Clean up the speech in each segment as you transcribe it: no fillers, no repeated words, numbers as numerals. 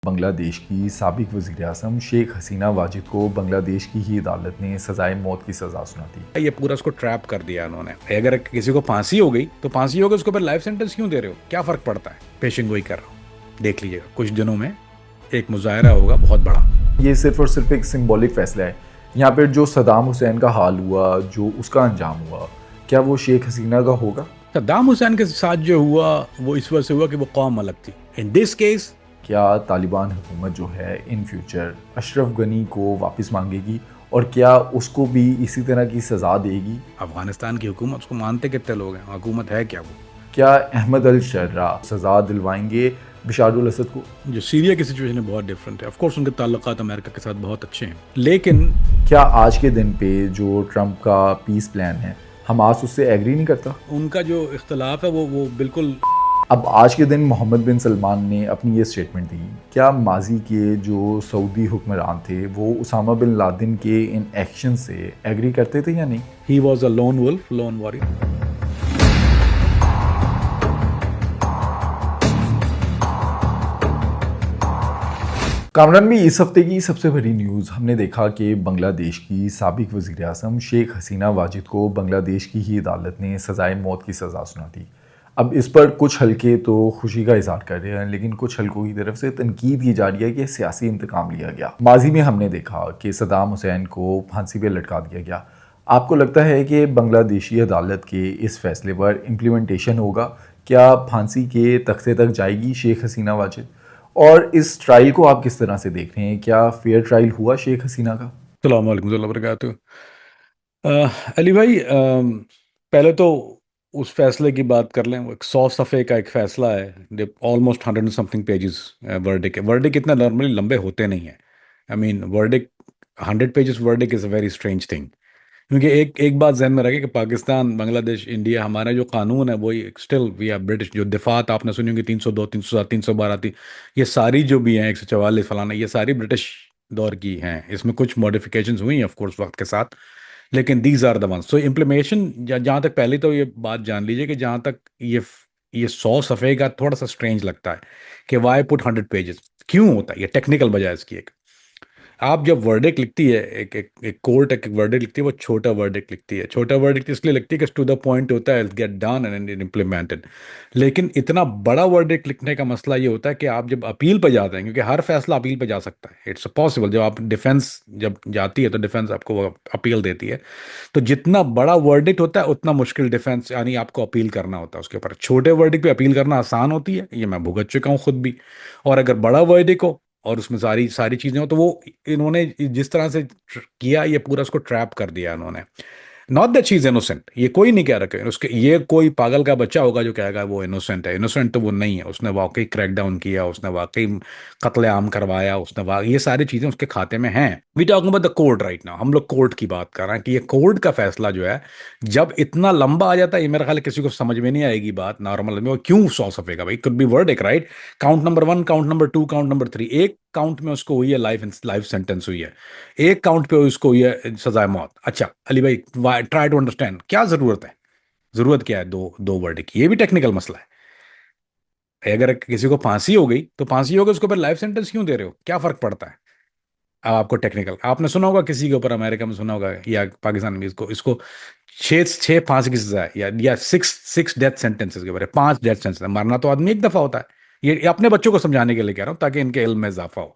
बांग्लादेश की साबिक वज़ीर-ए-आज़म शेख हसीना वाजिद को बांग्लादेश की ही अदालत ने सज़ाए मौत की सज़ा सुना दी। ये पूरा उसको ट्रैप कर दिया उन्होंने। अगर किसी को फांसी हो गई तो फांसी हो गई, उसके ऊपर लाइफ सेंटेंस क्यों दे रहे हो? क्या फर्क पड़ता है? पेशिंग गोई कर रहा हूँ, देख लीजिएगा कुछ दिनों में एक मुजाहरा होगा बहुत बड़ा। ये सिर्फ और सिर्फ एक सिंबॉलिक फ़ैसला है। यहाँ पर जो सद्दाम हुसैन का हाल हुआ, जो उसका अंजाम हुआ, क्या वो शेख हसीना का होगा? सद्दाम हुसैन के साथ जो हुआ वो इस वजह से हुआ कि वो कौम अलग थी। इन दिस केस क्या तालिबान हुकूमत जो है इन फ्यूचर अशरफ गनी को वापस मांगेगी और क्या उसको भी इसी तरह की सज़ा देगी? अफगानिस्तान की हुकूमत, उसको मानते कितने लोग हैं? हुकूमत है क्या वो? क्या अहमद अल शर्रा सज़ा दिलवाएंगे बशारुल असद को? जो सीरिया की सिचुएशन है बहुत डिफरेंट है। ऑफ कोर्स उनके ताल्लुकात अमेरिका के साथ बहुत अच्छे हैं, लेकिन क्या आज के दिन पे जो ट्रंप का पीस प्लान है, हमास उससे एग्री नहीं करता? उनका जो इख्तलाफ है वो बिल्कुल। अब आज के दिन मोहम्मद बिन सलमान ने अपनी ये स्टेटमेंट दी। क्या माजी के जो सऊदी हुक्मरान थे वो उसामा बिन लादेन के इन एक्शन से एग्री करते थे या नहीं? He was a lone wolf, lone warrior. Kamran भी इस हफ्ते की सबसे बड़ी न्यूज़ हमने देखा कि बांग्लादेश की साबिक वज़ीर-ए-आज़म शेख हसीना वाजिद को बांग्लादेश की ही अदालत ने सज़ाए मौत की सज़ा सुना दी। अब इस पर कुछ हलके तो खुशी का इजहार कर रहे हैं, लेकिन कुछ हलकों की तरफ से तनकीद की जा रही है कि सियासी इंतकाम लिया गया। माजी में हमने देखा कि सद्दाम हुसैन को फांसी पर लटका दिया गया। आपको लगता है कि बांग्लादेशी अदालत के इस फैसले पर इम्प्लीमेंटेशन होगा? क्या फांसी के तख्ते तक जाएगी शेख हसीना वाजिद? और इस ट्रायल को आप किस तरह से देख रहे हैं? क्या फेयर ट्रायल हुआ शेख हसीना का? अस्सलाम वालेकुम warahmatullahi wabarakatuh। अली भाई, पहले तो उस फैसले की बात कर लें। वो एक 100 सफ़े का एक फैसला है, almost 100 and something pages. Verdict है। वर्डिक इतना नॉर्मली लंबे होते नहीं है। I mean verdict 100 pages verdict is a very strange thing. क्योंकि एक एक बात जहन में रखे कि पाकिस्तान, बांग्लादेश, इंडिया, हमारा जो कानून है वो स्टिल वी आर ब्रिटिश। जो दिफात आपने सुनी होगी 302, 307, 312 थी, ये सारी जो भी हैं 144 फलाना, ये सारी ब्रिटिश दौर की हैं। इसमें कुछ मॉडिफिकेशंस हुई हैं ऑफ कोर्स वक्त के साथ, लेकिन these are the ones. So implementation, जहाँ तक पहले तो ये बात जान लीजिए कि जहाँ तक ये 100 सफ़े का थोड़ा सा स्ट्रेंज लगता है कि वाई पुट 100 पेजेस क्यों होता है। ये टेक्निकल वजह इसकी एक। आप जब वर्डिक्ट लिखती है, एक कोर्ट एक वर्डिक्ट लिखती है, वो छोटा वर्डिक्ट लिखती है। छोटा वर्डिक्ट इसलिए लिखती है कि टू द पॉइंट होता है, गेट डन एंड इम्प्लीमेंटेड। लेकिन इतना बड़ा वर्डिक्ट लिखने का मसला ये होता है कि आप जब अपील पर जाते हैं, क्योंकि हर फैसला अपील पर जा सकता है, इट्स पॉसिबल। जब आप डिफेंस जब जाती है तो डिफेंस आपको वो अपील देती है। तो जितना बड़ा वर्डिक्ट होता है उतना मुश्किल डिफेंस यानी आपको अपील करना होता है उसके ऊपर। छोटे वर्डिक्ट पे अपील करना आसान होती है, ये मैं भुगत चुका हूँ खुद भी। और अगर बड़ा वर्डिक्ट हो और उसमें सारी सारी चीजें हो, तो वो इन्होंने जिस तरह से किया, ये पूरा उसको ट्रैप कर दिया इन्होंने। Not that she is innocent, ये कोई नहीं कह रहा उसके। ये कोई पागल का बच्चा होगा जो कहेगा वो इनोसेंट है। इनोसेंट तो वो नहीं है। उसने वाकई क्रैकडाउन किया, उसने वाकई कत्लेआम करवाया, ये सारी चीजें उसके खाते में हैं। We talking about the court right now. हम लोग कोर्ट की बात कर रहे हैं कि ये कोर्ट का फैसला जो है जब इतना लंबा आ जाता है, ये मेरा ख्याल है किसी को समझ में नहीं आएगी बात नॉर्मल में। क्यों 100 सफ़े का? भाई कुड बी वर्ड एक right. Count number 1, count number 2, count number 3, एक काउंट में उसको हुई है लाइफ सेंटेंस हुई है, एक काउंट पे उसको हुई है सजाए मौत। अच्छा अली भाई, ट्राई टू अंडरस्टैंड क्या जरूरत है। जरूरत क्या है दो दो वर्ड की? ये भी टेक्निकल मसला है। अगर किसी को फांसी हो गई तो फांसी हो गई, उसके ऊपर लाइफ सेंटेंस क्यों दे रहे हो? क्या फर्क पड़ता है? अब आपको टेक्निकल, आपने सुना होगा किसी के ऊपर अमेरिका में सुना होगा या पाकिस्तान में, इसको इसको छह छह फांसी की सजा है, या सिक्स सिक्स डेथ सेंटेंसेस के ऊपर है। 5 डेथ सेंटेंस। मरना तो आदमी एक दफा होता है। ये अपने बच्चों को समझाने के लिए कह रहा हूं ताकि इनके इल्म में इजाफा हो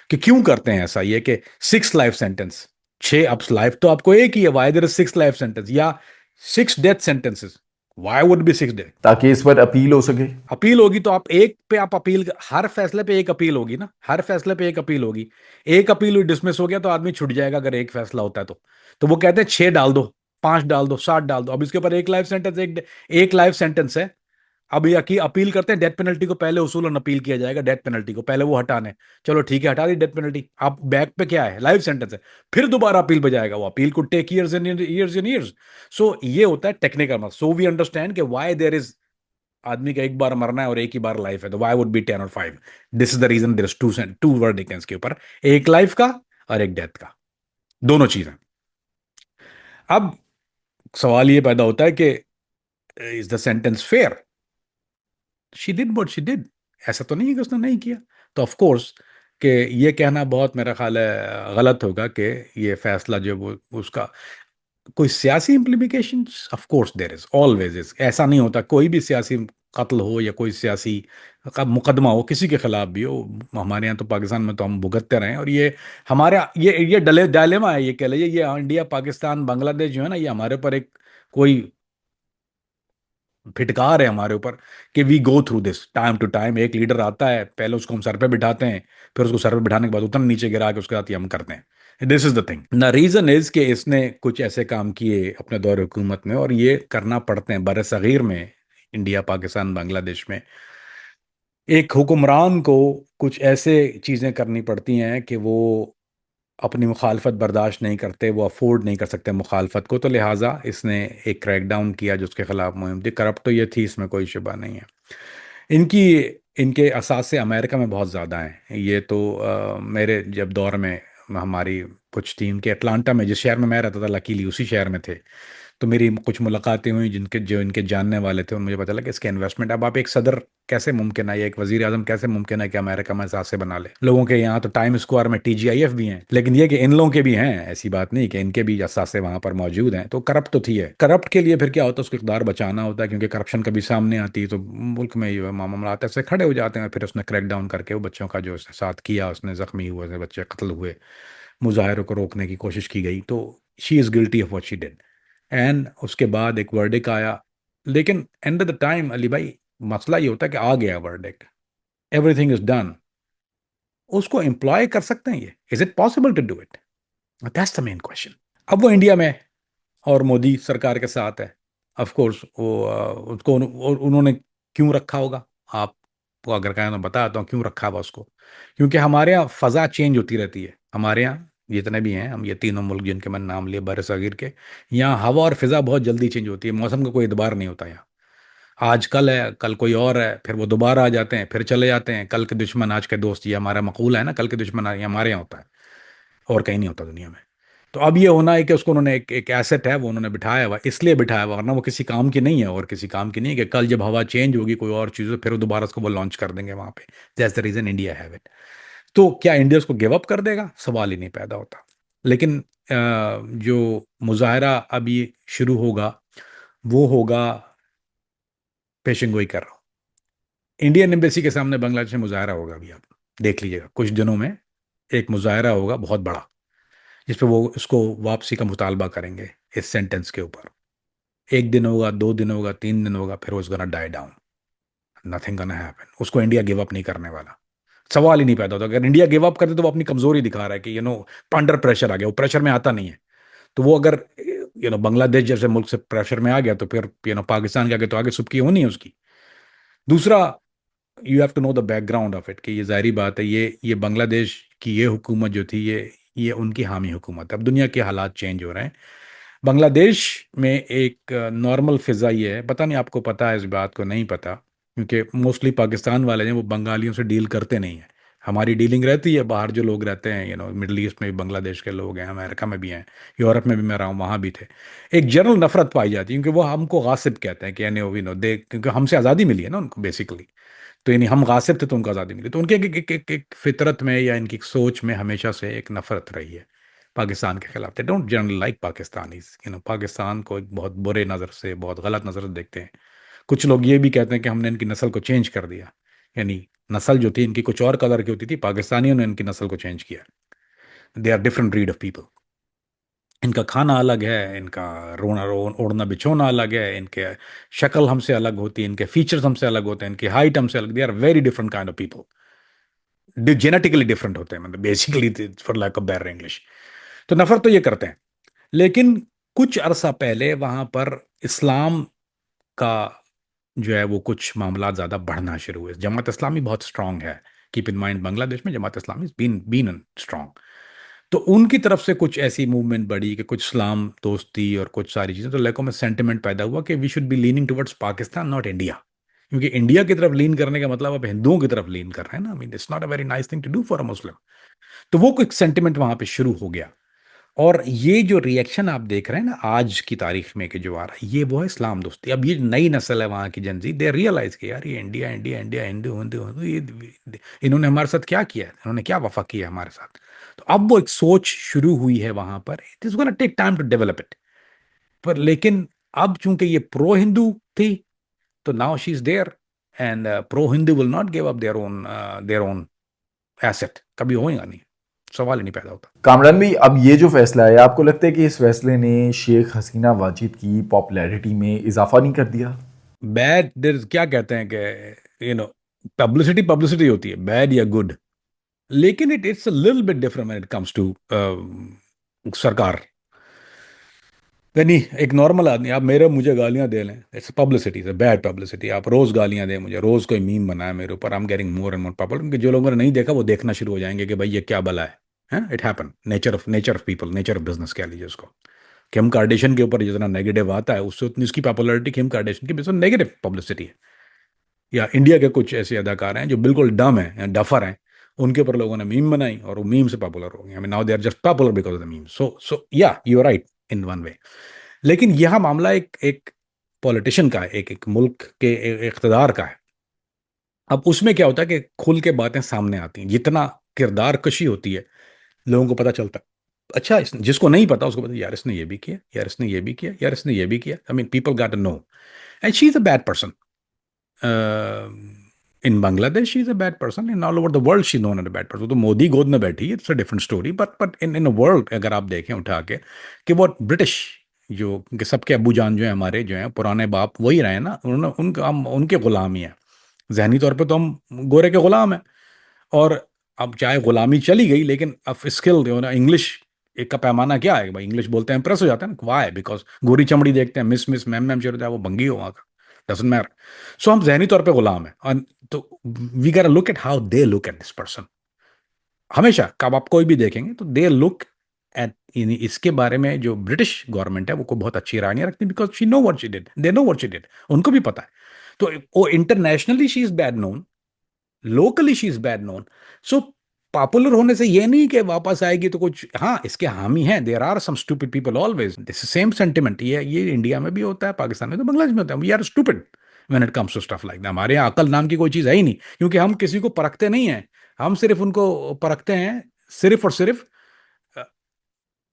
कि क्यों करते हैं ऐसा। ये कि 6 लाइफ सेंटेंस, 6। अब लाइफ तो आपको एक ही है, why there is 6 life sentence या 6 death sentences? Why would be 6 death? ताकि इस पर अपील हो सके। अपील होगी तो आप एक पे आप अपील, हर फैसले पे एक अपील होगी ना, हर फैसले पे एक अपील होगी। एक अपील हुई, डिसमिस हो गया तो आदमी छुट जाएगा। अगर एक फैसला होता है तो वो कहते हैं 6 डाल दो, 5 डाल दो, 7 डाल दो। अब इसके ऊपर एक लाइफ सेंटेंस, एक लाइफ सेंटेंस है। अब ये की अपील करते हैं, डेथ पेनल्टी को पहले उसूलन अपील किया जाएगा। डेथ पेनल्टी को पहले वो हटाने, चलो ठीक है हटा दी डेथ पेनल्टी। अब बैक पे क्या है? लाइफ सेंटेंस है। फिर दोबारा अपील पे जाएगा, वो appeal could take years and years and years. So ये होता है टेक्निकल मत। सो वी अंडरस्टैंड कि व्हाई देयर इज, आदमी का एक बार मरना है और एक ही बार लाइफ है, तो व्हाई वुड बी 10 और 5? This is the reason there is two verdicts के ऊपर, एक लाइफ का और एक डेथ का, दोनों चीजें। अब सवाल ये पैदा होता है कि is the sentence fair? She did what she did. ऐसा तो नहीं है कि उसने नहीं किया। तो ऑफ कोर्स कि ये कहना बहुत मेरा ख्याल है गलत होगा कि ये फैसला जो वो उसका कोई सियासी implications, of course there is always is, ऐसा नहीं होता कोई भी सियासी कत्ल हो या कोई सियासी का मुकदमा हो किसी के खिलाफ भी हो, हमारे यहाँ तो पाकिस्तान में तो हम भुगतते रहे हैं, और ये हमारे ये डले डायलेमा है, ये कह लीजिए, ये इंडिया पाकिस्तान बांग्लादेश जो है ना, ये हमारे ऊपर एक कोई फिटकार है हमारे ऊपर कि we go through this time to time. एक लीडर आता है, पहले उसको हम सर पे बिठाते हैं, फिर उसको सर पे बिठाने के बाद उतना नीचे गिरा के उसके साथ ही हम करते हैं। This is the thing, the reason is कि इसने कुछ ऐसे काम किए अपने दौर हुकूमत में, और ये करना पड़ते हैं बर सगीर में, इंडिया पाकिस्तान बांग्लादेश में एक हुक्मरान को कुछ ऐसे चीज़ें करनी पड़ती हैं कि वो अपनी मुखालफत बर्दाश्त नहीं करते, वो अफोर्ड नहीं कर सकते मुखालफत को, तो लिहाजा इसने एक क्रैकडाउन किया जो उसके खिलाफ मुहिम थी। करप्ट तो ये थी, इसमें कोई शुबा नहीं है। इनकी इनके असासे अमेरिका में बहुत ज़्यादा हैं। ये तो मेरे जब दौर में हमारी कुछ टीम के अटलांटा में, जिस शहर में मैं रहता था, लकीली उसी शहर में थे, तो मेरी कुछ मुलाकातें हुई जिनके जो इनके जानने वाले थे, और मुझे पता लगा कि इसके इन्वेस्टमेंट, अब आप एक सदर कैसे मुमकिन है या एक वजीर आजम कैसे मुमकिन है कि अमेरिका में सासे बना ले। लोगों के यहाँ तो टाइम स्क्वायर में TGIF भी हैं, लेकिन ये कि इन लोगों के भी हैं, ऐसी बात नहीं कि इनके भी असासे वहां पर मौजूद हैं। तो करप्ट तो थी है। करप्ट के लिए फिर क्या होता है, उसको इकदार बचाना होता है, क्योंकि करप्शन कभी सामने आती है तो मुल्क में ये मामला ऐसे खड़े हो जाते हैं। फिर उसने क्रैकडाउन करके वो बच्चों का जो उसके साथ किया, उसने जख्मी हुए बच्चे कत्ल हुए, मुजाहिरों को रोकने की कोशिश की गई, तो she is guilty of what she did. And उसके बाद एक वर्डिक आया, लेकिन end of the time Ali भाई, मसला ये होता है कि आ गया वर्डिक्ट, एवरीथिंग इज डन, उसको एम्प्लॉय कर सकते हैं ये, is it possible to do it? That's the main question. अब वो इंडिया में है और मोदी सरकार के साथ है, ऑफ कोर्स वो उसको उन्होंने क्यों रखा होगा, आपको अगर कहें तो बताता हूँ क्यों रखा हुआ उसको। क्योंकि हमारे यहाँ फ़ज़ा चेंज होती रहती है, हमारे यहाँ जितने भी हैं, हम ये तीनों मुल्क जिनके मैंने नाम लिए बर सगीर के, यहाँ हवा और फ़िज़ा बहुत जल्दी चेंज होती है, मौसम का कोई एतबार नहीं होता यहाँ। आज कल है, कल कोई और है, फिर वो दोबारा आ जाते हैं, फिर चले जाते हैं। कल के दुश्मन आज के दोस्त, ये हमारा मकूल है ना, कल के दुश्मन ये हमारे यहाँ होता है और कहीं नहीं होता दुनिया में। तो अब ये होना है कि उसको उन्होंने एक एसेट है वो उन्होंने बिठाया हुआ, इसलिए बिठाया हुआ, वरना वो किसी काम की नहीं है, और किसी काम की नहीं है कि कल जब हवा चेंज होगी कोई और चीज़ हो, फिर वो दोबारा उसको वो लॉन्च कर देंगे वहां पे। That's the reason India have it. तो क्या इंडिया उसको गिव अप कर देगा? सवाल ही नहीं पैदा होता। लेकिन जो मुजाहरा अभी शुरू होगा वो होगा, पेशन गोई कर रहा हूँ, इंडियन एम्बेसी के सामने बांग्लादेश में मुजाहरा होगा। अभी आप देख लीजिएगा, कुछ दिनों में एक मुजाहरा होगा बहुत बड़ा, जिस पे वो उसको वापसी का मुतालबा करेंगे इस सेंटेंस के ऊपर। एक दिन होगा, 2 दिन होगा, 3 दिन होगा, फिर वो gonna die down, nothing gonna happen. उसको इंडिया गिव अप नहीं करने वाला, सवाल ही नहीं पैदा होता। अगर इंडिया गिव अप करते तो वो अपनी कमजोरी दिखा रहा है कि अंडर प्रेशर आ गया, वो प्रेशर में आता नहीं है। तो वो अगर बांग्लादेश जैसे मुल्क से प्रेशर में आ गया, तो फिर पाकिस्तान के आगे तो आगे सुबकी होनी है उसकी। दूसरा, you have to know the background of it, कि ये जाहिर बात है, ये बांग्लादेश की ये हुकूमत जो थी, ये उनकी हामी हुकूमत है। अब दुनिया के हालात चेंज हो रहे हैं। बांग्लादेश में एक नॉर्मल फिजा ये है, पता नहीं आपको पता है इस बात को, नहीं पता, क्योंकि मोस्टली पाकिस्तान वाले हैं वो बंगालियों से डील करते नहीं हैं। हमारी डीलिंग रहती है, बाहर जो लोग रहते हैं, मिडल ईस्ट में भी बांग्लादेश के लोग हैं, अमेरिका में भी हैं, यूरोप में भी मैं रहा हूँ, वहाँ भी थे। एक जनरल नफरत पाई जाती है, क्योंकि वो हमको गासिब कहते हैं कि दे, क्योंकि हमसे आज़ादी मिली है ना उनको बेसिकली। तो यानी हम गासिब थे तो उनको आज़ादी मिली, तो उनके एक फितरत में या इनकी सोच में हमेशा से एक नफरत रही है पाकिस्तान के खिलाफ। They don't generally like Pakistanis, Pakistan को एक बहुत बुरे नज़र से, बहुत गलत नज़र से देखते हैं। कुछ लोग ये भी कहते हैं कि हमने इनकी नस्ल को चेंज कर दिया, यानी नस्ल जो थी इनकी कुछ और कलर की होती थी, पाकिस्तानियों ने इनकी नस्ल को चेंज किया। They are different breed of people. इनका खाना अलग है, इनका ओढ़ना बिछोना अलग है, इनके शक्ल हमसे अलग होती है, इनके फीचर्स हमसे अलग होते हैं, इनकी हाइट हमसे अलग, they are very different kind of people, genetically different होते हैं, मतलब basically, for lack of better English. तो नफरत तो ये करते हैं। लेकिन कुछ अरसा पहले वहां पर इस्लाम का जो है वो कुछ मामला ज़्यादा बढ़ना शुरू हुए। जमात इस्लामी बहुत स्ट्रांग है, कीप इन माइंड, बांग्लादेश में जमात इस्लामी बीन स्ट्रांग। तो उनकी तरफ से कुछ ऐसी मूवमेंट बढ़ी कि कुछ इस्लाम दोस्ती और कुछ सारी चीज़ें, तो लोगों में सेंटिमेंट पैदा हुआ कि we should be leaning towards Pakistan, not India. क्योंकि इंडिया की तरफ लीन करने का मतलब आप हिंदुओं की तरफ लीन कर रहे हैं ना। I mean it's not a very nice thing to do for a Muslim. तो वो कोई सेंटिमेंट वहां पे शुरू हो गया। और ये जो रिएक्शन आप देख रहे हैं ना आज की तारीख में कि जो आ रहा है, ये वो है इस्लाम दोस्ती। अब ये नई नस्ल है वहाँ की जनजी, दे रियलाइज कि यार ये India India India Hindu Hindu Hindu, ये इन्होंने हमारे साथ क्या किया है, इन्होंने क्या वफा किया हमारे साथ। तो अब वो एक सोच शुरू हुई है वहां पर, it is gonna take time to develop it. पर लेकिन अब चूंकि ये प्रो हिंदू थी, तो now she is there, and pro Hindu will not give up their own asset, कभी होएगा नहीं, सवाल ही नहीं पैदा होता। कामरान भी, अब ये जो फैसला है, आपको लगता है कि इस फैसले ने शेख हसीना वाजिद की पॉपुलैरिटी में इजाफा नहीं कर दिया? बैड, देर क्या कहते हैं कि पब्लिसिटी पब्लिसिटी होती है, बैड या गुड, लेकिन it's a little bit different when it comes to सरकार। यानी एक नॉर्मल आदमी, आप मेरे मुझे गालियां दे लें, it's publicity, it's bad publicity. आप रोज गालियां दें मुझे, रोज कोई मीम बनाए मेरे ऊपर, I am getting more and more popular, क्योंकि जो लोगों ने नहीं देखा वो देखना शुरू हो जाएंगे कि भाई ये क्या बला है। It happen, nature of people, nature of business कह लीजिए उसको। किम कार्डेशियन के ऊपर जितना नेगेटिव आता है, उससे उतनी उसकी पॉपुलैरिटी किम कार्डेशियन की वजह से नेगेटिव पब्लिसिटी है। या इंडिया के कुछ ऐसे अदाकार हैं जो बिल्कुल डम हैं या डफर हैं, उनके ऊपर लोगों ने मीम बनाई और वो मीम से पॉपुलर हो गए। I mean now they are just popular because of the meme. So yeah you are right in one way. लेकिन यह मामला एक एक पॉलिटिशियन का है, एक मुल्क के इख्तदार का है। अब उसमें क्या होता है कि खुल के बातें सामने आती हैं, जितना किरदार कशी होती है लोगों को पता चलता है। अच्छा, जिसको नहीं पता उसको पता, यार इसने ये भी किया, यार इसने ये भी किया, यार इसने ये भी किया। I mean people got to know, and she is a bad person. In Bangladesh she is a bad person, in all over the world she known as a bad person. तो मोदी गोद में बैठी है, it's a different story, but in world अगर आप देखें उठा के कि वो ब्रिटिश जो कि सबके अब्बू जान जो है हमारे जो हैं पुराने बाप वही रहे ना, उन्होंने उनका हम उनके गुलाम ही हैं। जहनी तौर पे तो हम गोरे के गुलाम हैं। और अब चाहे गुलामी चली गई, लेकिन अब स्किल जो है ना, इंग्लिश एक का पैमाना क्या है भाई, इंग्लिश बोलते हैं इंप्रेस हो जाते हैं ना, वाई बिकॉज गोरी चमड़ी देखते हैं, मिस मिस मैम मैम शुरू जाए, वो भंगी हो वहाँ का, डजंट मैटर। सो हम जहनी तौर पे गुलाम हैं। और तो we gotta look at how they look at this person. हमेशा कब आप कोई भी देखेंगे तो दे लुक एट, इसके बारे में जो ब्रिटिश गवर्नमेंट है वो को बहुत अच्छी राय नहीं रखती, because she know what she did, they know what she did, उनको भी पता है। तो वो internationally she is bad known, locally she is bad known. So popular होने से ये नहीं कि वापस आएगी तो कुछ, हाँ इसके हामी हैं, there are some stupid people always, this same sentiment, ये इंडिया में भी होता है, पाकिस्तान में तो, बांग्लादेश में होता है। We are stupid when it comes to stuff like that. हमारे यहाँ अकल नाम की कोई चीज है ही नहीं, क्योंकि हम किसी को परखते नहीं है, हम सिर्फ उनको परखते हैं सिर्फ और सिर्फ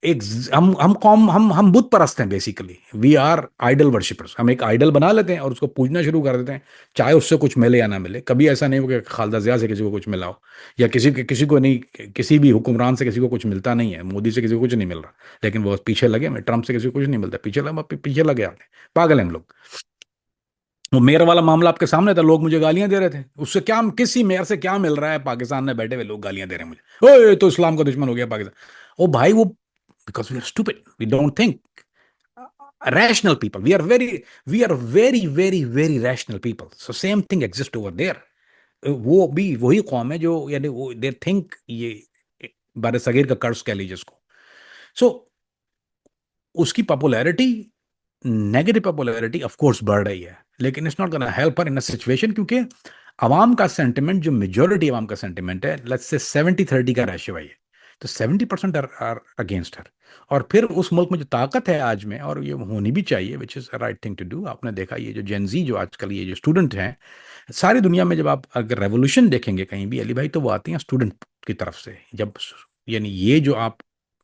एक हम कौम हम बुत परस्त हैं basically. We are idol worshippers. हम एक आइडल बना लेते हैं और उसको पूजना शुरू कर देते हैं, चाहे उससे कुछ मिले या ना मिले। कभी ऐसा नहीं हो कि खालदा जिया से किसी को कुछ मिला हो, या किसी को नहीं, किसी भी हुक्मरान से किसी को कुछ मिलता नहीं है, मोदी से किसी को कुछ नहीं मिल रहा, लेकिन वो पीछे लगे। मैं ट्रंप से किसी को कुछ नहीं मिलता, पीछे लगे आते, पागल हैं हम लोग। वो मेयर वाला मामला आपके सामने था, लोग मुझे गालियां दे रहे थे, उससे क्या, किसी मेयर से क्या मिल रहा है, पाकिस्तान में बैठे हुए लोग गालियां दे रहे हैं मुझे, ओ ये तो इस्लाम का दुश्मन हो गया पाकिस्तान। ओ भाई वो, because we are stupid, we don't think, rational people, we are very rational people, so same thing exists over there। वो भी वही कौम है जो, यानी वो दे थिंक, ये बार सगीर का कर्ज कह लीजिए उसको। सो उसकी popularity, negative popularity of course बढ़ रही है, लेकिन it's not gonna help her in a situation, क्योंकि अवाम का सेंटिमेंट, जो मेजोरिटी अवाम का सेंटिमेंट है, लेट्स से 70-30 का रेशियो है ये, तो 70% आर अगेंस्ट हर। और फिर उस मुल्क में जो ताकत है आज में, और ये होनी भी चाहिए, which is right thing to do. आपने देखा ये जो जेनजी जो आजकल ये जो स्टूडेंट हैं, सारी दुनिया में जब आप अगर रेवोल्यूशन देखेंगे कहीं भी अली भाई, तो वो आती हैं स्टूडेंट की तरफ से। जब यानी ये जो आप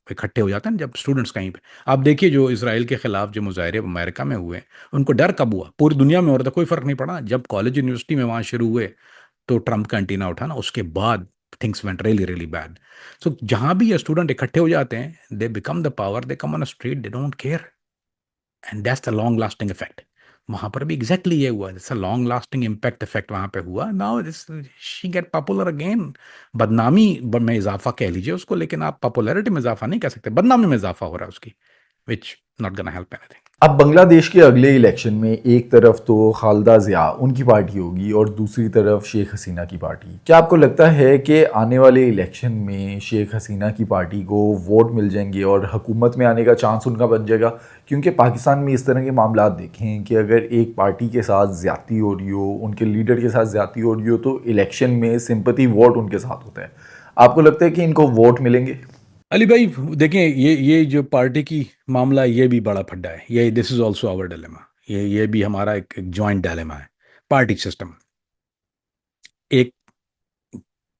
इकट्ठे हो जाते हैं ना, जब स्टूडेंट्स कहीं पे, आप देखिए जो इसराइल के खिलाफ जो मुजाहरे अमेरिका में हुए, उनको डर कब हुआ, पूरी दुनिया में हो रहा था, कोई फर्क नहीं पड़ा। जब कॉलेज यूनिवर्सिटी में वहाँ शुरू हुए तो ट्रंप का एंटीना उठा ना, उसके बाद things went really really bad. So जहाँ भी ये स्टूडेंट इकट्ठे हो जाते हैं, they become the power, they come on a street, they don't care, and that's the long lasting effect. वहां पर भी एग्जैक्टली ये हुआ, it's a long lasting impact effect वहां पे हुआ। Now she get popular again. बदनामी में इजाफा कह लीजिए उसको, लेकिन आप पॉपुलैरिटी में इजाफा नहीं कह सकते, बदनामी में इजाफा हो रहा है उसकी, which not gonna help anything. अब बांग्लादेश के अगले इलेक्शन में एक तरफ तो खालदा जिया उनकी पार्टी होगी और दूसरी तरफ शेख हसीना की पार्टी। क्या आपको लगता है कि आने वाले इलेक्शन में शेख हसीना की पार्टी को वोट मिल जाएंगे और हुकूमत में आने का चांस उनका बन जाएगा? क्योंकि पाकिस्तान में इस तरह के मामला देखें कि अगर एक पार्टी के साथ ज़्यादती हो रही हो, उनके लीडर के साथ ज़्यादती हो रही हो, तो इलेक्शन में सिंपैथी वोट उनके साथ होता है। आपको लगता है कि इनको वोट मिलेंगे? अली भाई, देखें, ये जो पार्टी की मामला है, ये भी बड़ा फड्डा है। ये this is also our dilemma. ये भी हमारा एक जॉइंट डिलेमा है। पार्टी सिस्टम, एक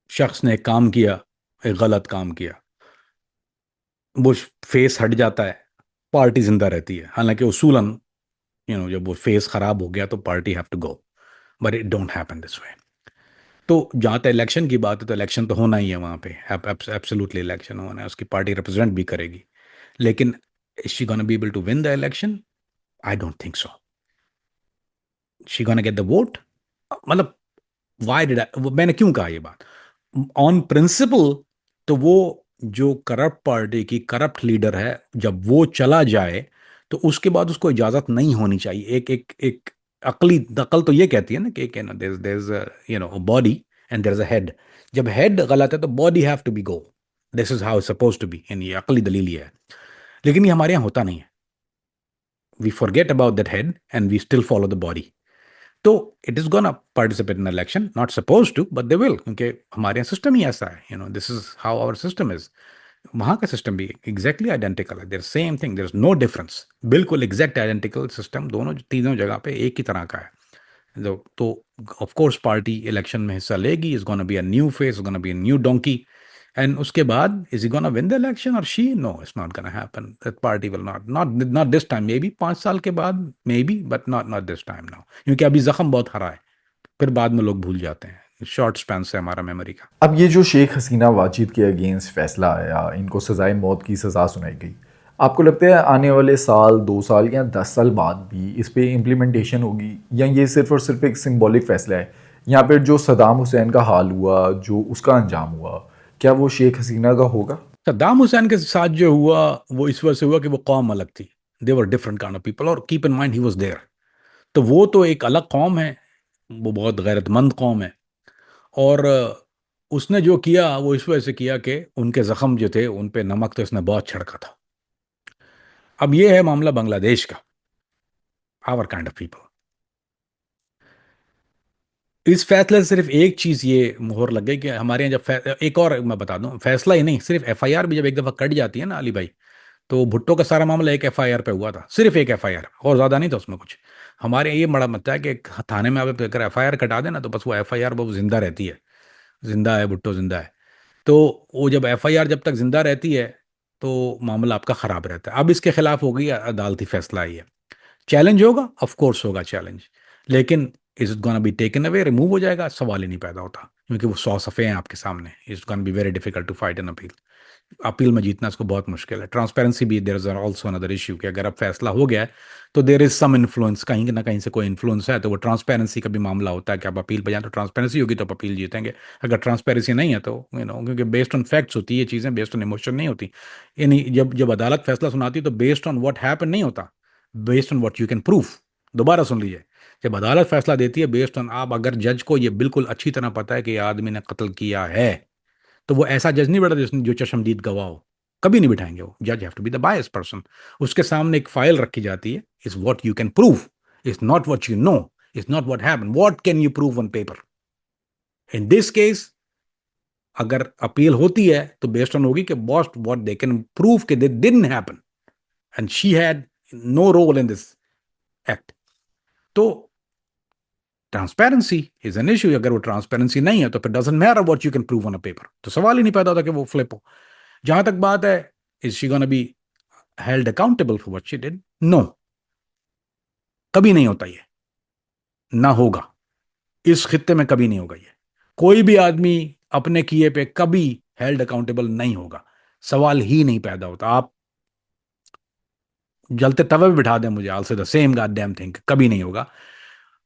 शख्स ने एक काम किया, एक गलत काम किया, वो फेस हट जाता है, पार्टी जिंदा रहती है। हालांकि उसूलन जब वो फेस खराब हो गया तो party have to go, but it don't happen this way. तो जहाँ तक इलेक्शन की बात है, तो इलेक्शन तो होना ही है वहाँ पे, एब्सोल्युटली इलेक्शन होना है, उसकी पार्टी रिप्रेजेंट भी करेगी। लेकिन is she gonna be able to win the election? I don't think so. She gonna get the vote? मतलब वाई डिड आई, मैंने क्यों कहा ये बात? ऑन प्रिंसिपल तो वो जो करप्ट पार्टी की करप्ट लीडर है, जब वो चला जाए तो उसके बाद उसको इजाजत नहीं होनी चाहिए। एक एक एक अकली दकल तो ये कहती है ना कि there is body and there is a head. जब हेड गलत है तो body have to be go. This is how suppose to be, इन ये अकली दलील ये है। लेकिन ये हमारे यहाँ होता नहीं है। We forget about that head and we still follow the body. तो it is gonna participate in election, not suppose to, but they will, क्योंकि हमारे यहाँ सिस्टम ही ऐसा है। This is how our system is. वहाँ का सिस्टम भी एग्जैक्टली आइडेंटिकल है। There same thing, there is no difference. बिल्कुल एग्जैक्ट आइडेंटिकल सिस्टम, दोनों तीनों जगह पे एक ही तरह का है। तो ऑफ कोर्स पार्टी इलेक्शन में हिस्सा लेगी, is gonna be a new face, gonna be a new donkey. And उसके बाद is he gonna win the election और she? No, it's not gonna happen. That party will not this time. Maybe 5 साल के बाद, maybe, but not this time now, क्योंकि अभी जख्म बहुत हरा है। फिर बाद में लोग भूल जाते हैं। शॉर्ट स्पैन से हमारा मेमोरी का। अब ये जो शेख हसीना वाजिद के अगेंस्ट फैसला आया, इनको सजाए मौत की सज़ा सुनाई गई, आपको लगता है आने वाले साल, 2 साल या 10 साल बाद भी इस पे इम्प्लीमेंटेशन होगी, या ये सिर्फ और सिर्फ एक सिंबॉलिक फैसला है? यहाँ पर जो सदाम हुसैन का हाल हुआ, जो उसका अंजाम हुआ, क्या वो शेख हसीना का होगा? सद्दाम हुसैन के साथ जो हुआ वो इस वजह से हुआ कि वो कौम अलग थी। They were different kind of people, और keep in mind he was there. तो वो तो एक अलग कौम है, वो बहुत गैरतमंद कौम है। और उसने जो किया वो इस वजह से किया कि उनके जख्म जो थे उन पे नमक तो इसने बहुत छिड़का था। अब ये है मामला बांग्लादेश का, आवर काइंड ऑफ पीपल। इस फैसले से सिर्फ एक चीज ये मोहर लग गई कि हमारे यहाँ जब एक और मैं बता दूं, फैसला ही नहीं, सिर्फ एफआईआर भी जब एक दफा कट जाती है ना अली भाई, तो भुट्टो का सारा मामला एक एफआईआर पे हुआ था, सिर्फ एक एफआईआर, और ज्यादा नहीं था उसमें कुछ। हमारे ये बड़ा मत है कि थाने में आप अगर एफआईआर कटा देना तो बस वो एफआईआर वो जिंदा रहती है। जिंदा है भुट्टो, जिंदा है। तो वो जब एफआईआर जब तक जिंदा रहती है तो मामला आपका खराब रहता है। अब इसके खिलाफ हो गई, अदालती फैसला आई है। चैलेंज होगा, ऑफ कोर्स होगा चैलेंज, लेकिन is it gonna be taken away, remove हो जाएगा? सवाल ही नहीं पैदा होता, क्योंकि वो 100 सफ़े हैं आपके सामने। It's gonna be very difficult to fight an appeal. Appeal में जीतना इसको बहुत मुश्किल है। ट्रांसपेरेंसी भी there is also another issue, कि अगर अब फैसला हो गया है तो देयर इज सम इन्फ्लुएंस, कहीं ना कहीं से कोई इन्फ्लुएंस है, तो वो ट्रांसपेरेंसी का भी मामला होता है कि आप अपील पे जाए तो ट्रांसपेरेंसी होगी तो आप अपील जीतेंगे। अगर ट्रांसपेरेंसी नहीं है तो क्योंकि बेस्ड ऑन फैक्ट्स होती है ये चीज़ें, बेस्ड ऑन इमोशन नहीं होती। यानी जब जब अदालत फैसला सुनाती है तो बेस्ड ऑन व्हाट हैपन नहीं होता, based on what you can prove. दोबारा सुन लीजिए, जब अदालत फैसला देती है बेस्ड ऑन, आप अगर जज को ये बिल्कुल अच्छी तरह पता है कि ये आदमी ने कत्ल किया है, तो वो ऐसा जज नहीं बैठा जो चशमदीद गवाह हो। कभी नहीं बिठाएंगे वो। जज have to be the bias person. उसके सामने एक फाइल रखी जाती है, is what you can prove, is not what you know, is not what happen, what can you prove on paper. In this case अगर अपील होती है तो बेस्ड ऑन होगी कि boss what they can prove कि they didn't happen, and she had no role in this act. तो transparency is an issue. अगर वो ट्रांसपेरेंसी नहीं है तो फिर doesn't matter what you can prove on a paper, तो सवाल ही नहीं पैदा होता कि वो फ्लिप हो। जहां तक बात है, is she gonna be held accountable for what she did? No, कभी नहीं होता ये, ना होगा। इस खित्ते में कभी नहीं होगा ये। कोई भी आदमी अपने किए पे कभी हेल्ड अकाउंटेबल नहीं होगा, सवाल ही नहीं पैदा होता। आप जलते तवे पे बिठा दें मुझे, आल से the same god damn thing, कभी नहीं होगा।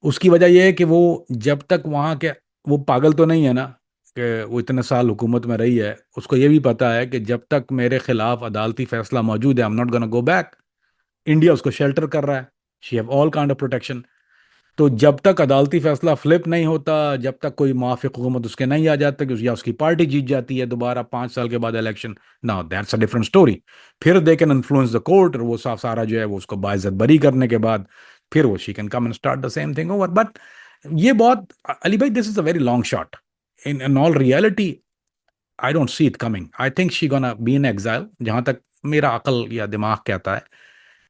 उसकी वजह यह है कि वो जब तक वहां के, वो पागल तो नहीं है ना कि वो इतने साल हुकूमत में रही है, उसको ये भी पता है कि जब तक मेरे खिलाफ अदालती फैसला मौजूद है, आई am not gonna go back. India उसको शेल्टर कर रहा है, she have all kind of protection. तो जब तक अदालती फैसला फ्लिप नहीं होता, जब तक कोई मुआफिक हुकूमत उसके नहीं आ जाता, कि या उसकी पार्टी जीत जाती है दोबारा 5 साल के बाद election, now that's a different story. फिर they can influence the court, और वो सारा जो है वो उसको बाइज्जत बरी करने के बाद फिर वो she can come and start the same thing over. But ये बहुत, अली भाई, this is a very long shot. In all reality I don't see it coming. I think she gonna be in exile, जहां तक मेरा अकल या दिमाग कहता है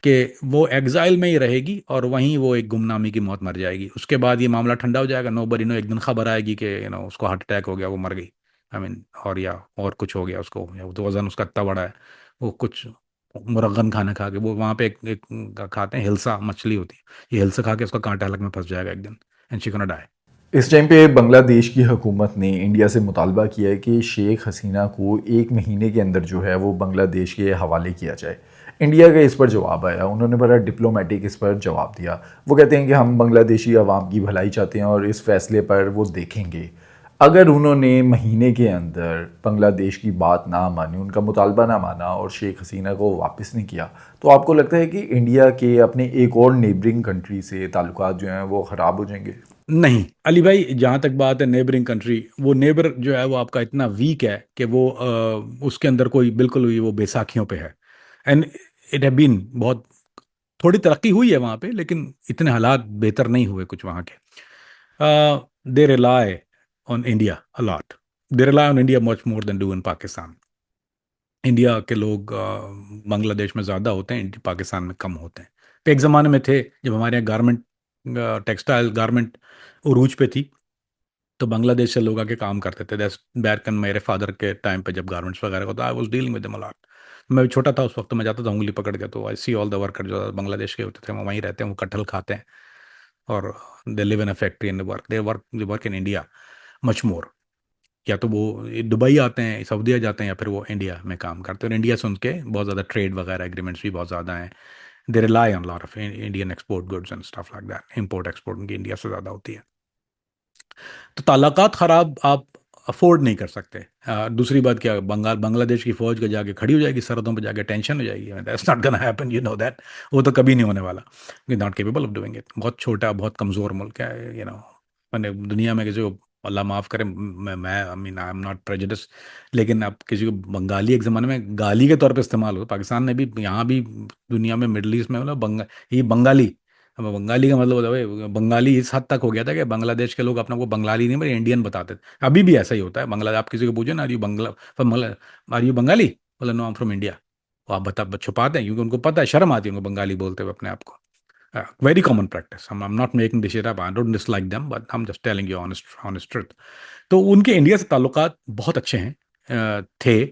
कि वो एग्जाइल में ही रहेगी और वहीं वो एक गुमनामी की मौत मर जाएगी। उसके बाद ये मामला ठंडा हो जाएगा, नो बडी नो, एक दिन खबर आएगी कि उसको हार्ट अटैक हो गया, वो मर गई। आई मीन और या और कुछ हो गया उसको, या तो वजन उसका इतना बड़ा है, वो कुछ मुरगन खाना खा के, वो वहाँ पे एक खाते हैं हिल्सा मछली होती है, ये हिल्सा खा के उसका कांटा अलग में फंस जाएगा एक दिन, एंड शी गोना डाई। इस टाइम पे बांग्लादेश की हुकूमत ने इंडिया से मुतालबा किया है कि शेख हसीना को 1 महीने के अंदर जो है वो बांग्लादेश के हवाले किया जाए। इंडिया का इस पर जवाब आया, उन्होंने बड़ा डिप्लोमेटिक इस पर जवाब दिया। वो कहते हैं कि हम बांग्लादेशी अवाम की भलाई चाहते हैं और इस फैसले पर वो देखेंगे। अगर उन्होंने महीने के अंदर बांग्लादेश की बात ना मानी, उनका मुतालबा ना माना और शेख हसीना को वापस नहीं किया, तो आपको लगता है कि इंडिया के अपने एक और नेबरिंग कंट्री से ताल्लुकात जो हैं वो ख़राब हो जाएंगे? नहीं अली भाई, जहाँ तक बात है नेबरिंग कंट्री, वो नेबर जो है वो आपका इतना वीक है कि वो उसके अंदर कोई बिल्कुल भी वो बैसाखियों पे है। एंड इट हैव बीन बहुत, थोड़ी तरक्की हुई है वहाँ पे, लेकिन इतने हालात बेहतर नहीं हुए कुछ वहाँ के। They rely on India a lot, they rely on India much more than do in Pakistan. India के लोग बांग्लादेश में ज़्यादा होते हैं, पाकिस्तान में कम होते हैं। तो एक ज़माने में थे जब हमारे यहाँ गारमेंट, टेक्सटाइल गारमेंट उरूज पे थी, तो बांग्लादेश से लोग आके काम करते थे। दैट्स बैक इन मेरे फादर के टाइम पे जब गारमेंट्स वगैरह होता, I was dealing with them a lot. मैं भी छोटा था उस वक्त, तो मैं जाता था उंगली पकड़ के, तो आई सी ऑल द वर्कर जो बांग्लादेश के होते थे वो वहीं रहते हैं, वो कटहल खाते हैं और they live in a factory and work in India much more. या तो वो दुबई आते हैं, सऊदीया जाते हैं, या फिर वो इंडिया में काम करते हैं, और इंडिया से उनके बहुत ज़्यादा ट्रेड वगैरह एग्रीमेंट्स भी बहुत ज़्यादा हैं। They rely on lot of Indian export goods and stuff like that. Import export उनकी इंडिया से ज़्यादा होती है। तो ताल्लुकात ख़राब आप अफोर्ड नहीं कर सकते। दूसरी बात क्या, बांग्लादेश की फ़ौज का जाके खड़ी हो जाएगी सरहदों पर, जाके टेंशन हो जाएगी, that's not gonna happen, you know that. वो तो कभी नहीं होने वाला। We not capable of doing it. बहुत छोटा, बहुत कमज़ोर मुल्क है, मैंने दुनिया में किसी को, अल्लाह माफ़ करे, मैं आई mean I am not prejudice, लेकिन अब किसी को बंगाली एक ज़माने में गाली के तौर पे इस्तेमाल हो, पाकिस्तान में भी, यहाँ भी, दुनिया में, मिडल ईस्ट में, मतलब ये बंगाली, अब बंगाली का मतलब होता है भाई, बंगाली इस हद तक हो गया था कि बांग्लादेश के लोग अपने को बंगाली नहीं, बल्कि इंडियन बताते थे। अभी भी ऐसा ही होता है। बांग्लादेश, आप किसी को पूछे ना, आर यू बंगाली, बोले no, I am from India. वो आप बता छुपाते हैं, क्योंकि उनको पता है, शर्म आती है उनको बंगाली बोलते हुए अपने आप को। Very common practice. I am not making this shit up, I don't dislike them, but I am just telling you honest honest truth. तो उनके इंडिया से ताल्लुकात बहुत अच्छे हैं, थे,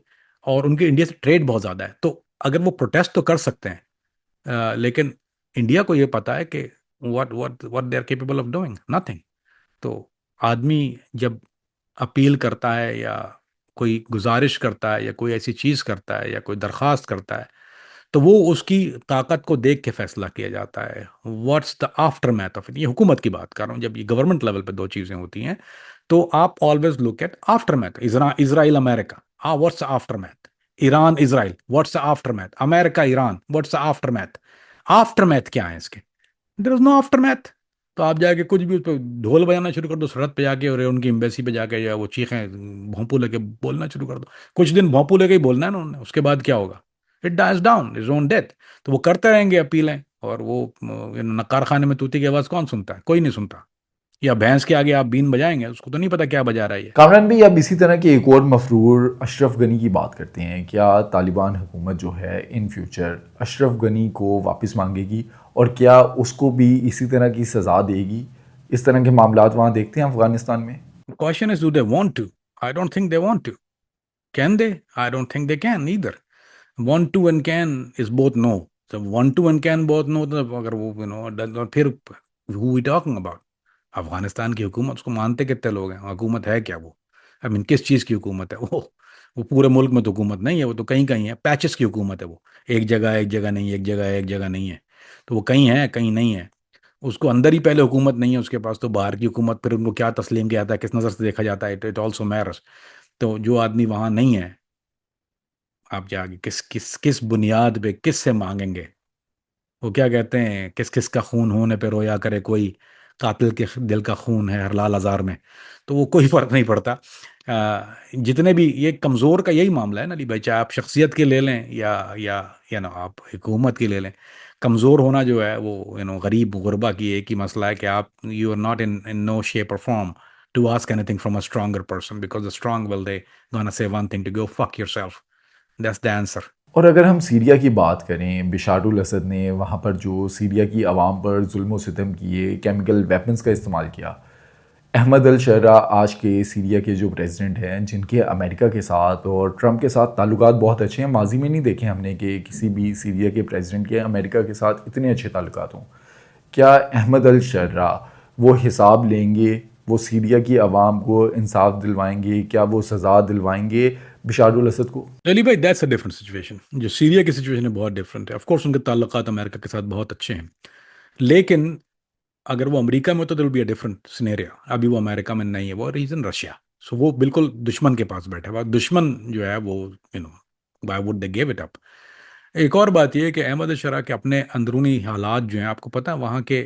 और उनके इंडिया से ट्रेड बहुत ज़्यादा है। तो अगर वो प्रोटेस्ट तो कर सकते हैं, लेकिन इंडिया को ये पता है कि what what what they are capable of doing, nothing. तो आदमी जब अपील करता है, या कोई गुजारिश करता है, या कोई ऐसी चीज़ करता है, या कोई दरख्वास्त करता है, तो वो उसकी ताकत को देख के फैसला किया जाता है। What's the after math of it, ये हुकूमत की बात कर रहा हूँ, जब ये गवर्नमेंट लेवल पे दो चीज़ें होती हैं, तो आप always look at aftermath. Israel America, what's the aftermath? Iran Israel, what's the aftermath? America Iran, what's the aftermath? Aftermath क्या है इसके? There is no aftermath. तो आप जाके कुछ भी उस पे ढोल बजाना शुरू कर दो सरहद पे जाके, और उनकी एम्बेसी पे जाके, या वो चीखें भोंपू लेके बोलना शुरू कर दो। कुछ दिन भोंपू लेके ही बोलना है ना उन्होंने, उसके बाद क्या होगा? It dies down is own death. तो वो करते रहेंगे अपीलें, और वो नक्कार खाने में तूती की आवाज़ कौन सुनता है? कोई नहीं सुनता। या भैंस के आगे आप बीन बजाएंगे, उसको तो नहीं पता क्या बजा रहा है ये। कामरान भी अब इसी तरह के एक और मफरूर अशरफ गनी की बात करते हैं। क्या तालिबान हुकूमत जो है इन फ्यूचर अशरफ गनी को वापस मांगेगी, और क्या उसको भी इसी तरह की सज़ा देगी? इस तरह के मामलात वहाँ देखते हैं अफ़गानिस्तान में। Question is, do they want to? I don't think they want to. Can they? I don't think they can either. Want to and can is both no. So want to and can both no, तो अगर वो फिर who we talking about? Afghanistan की हुकूमत, उसको मानते कितने लोग हैं? हुकूमत है क्या वो? आई मीन किस चीज़ की हुकूमत है वो पूरे मुल्क में तो हुकूमत नहीं है, वो तो कहीं कहीं है, पैचेस की हुकूमत है वो। एक जगह नहीं, एक जगह, एक जगह नहीं है। तो वो कहीं है, कहीं नहीं है। उसको अंदर ही पहले हुकूमत नहीं है उसके पास, तो बाहर की हुकूमत फिर उनको क्या तस्लीम किया जाता है, किस नज़र से देखा जाता है, इट ऑल्सो मैटर्स। तो जो आदमी वहाँ नहीं है, आप जाके किस किस किस बुनियाद पे किस से मांगेंगे? वो क्या कहते हैं, किस किस का खून होने पे रोया करे कोई, कातिल के दिल का खून है हर लाल हजार में। तो वो कोई फर्क नहीं पड़ता। जितने भी, ये कमज़ोर का यही मामला है ना अली भाई, चाहे आप शख्सियत के ले लें, या ना आप हुकूमत की ले लें। कमज़ोर होना जो है वो गरीब गुरबा की एक ही मसला है कि आप, you are not in in no shape और form to ask anything from a stronger person, because the strong will they gonna say one thing to go fuck yourself. That's the answer. और अगर हम Syria की बात करें, बिशारुल असद ने वहाँ पर जो सीरिया की आवाम पर जुल्म सितम किए, केमिकल वेपन्स का इस्तेमाल किया। अहमद अल शर्रा आज के सीरिया के जो प्रेसिडेंट हैं, जिनके अमेरिका के साथ और ट्रंप के साथ ताल्लुकात बहुत अच्छे हैं। माजी में नहीं देखे हमने कि किसी भी सीरिया के प्रेसिडेंट के अमेरिका के साथ इतने अच्छे ताल्लुकात हों। क्या अहमद अल शर्रा वो हिसाब लेंगे, वो सीरिया की आवाम को इंसाफ दिलवाएंगे, क्या वो सज़ा दिलवाएंगे बिशारुल असद को? अली भाई, दैट्स अ डिफरेंट सिचुएशन। जो सीरिया की सिचुएशन है बहुत डिफरेंट है। ऑफ कोर्स उनके ताल्लुकात अमेरिका के साथ बहुत अच्छे हैं, लेकिन अगर वो अमेरिका में तो दिल बी अ डिफरेंट सिनेरियो। अभी वो अमेरिका में नहीं है, वो रीजन रशिया। सो वो बिल्कुल दुश्मन के पास बैठा हुआ। दुश्मन जो है वो why would they give it up. एक और बात ये है कि अहमद शरा के अपने अंदरूनी हालात जो हैं, आपको पता है वहाँ के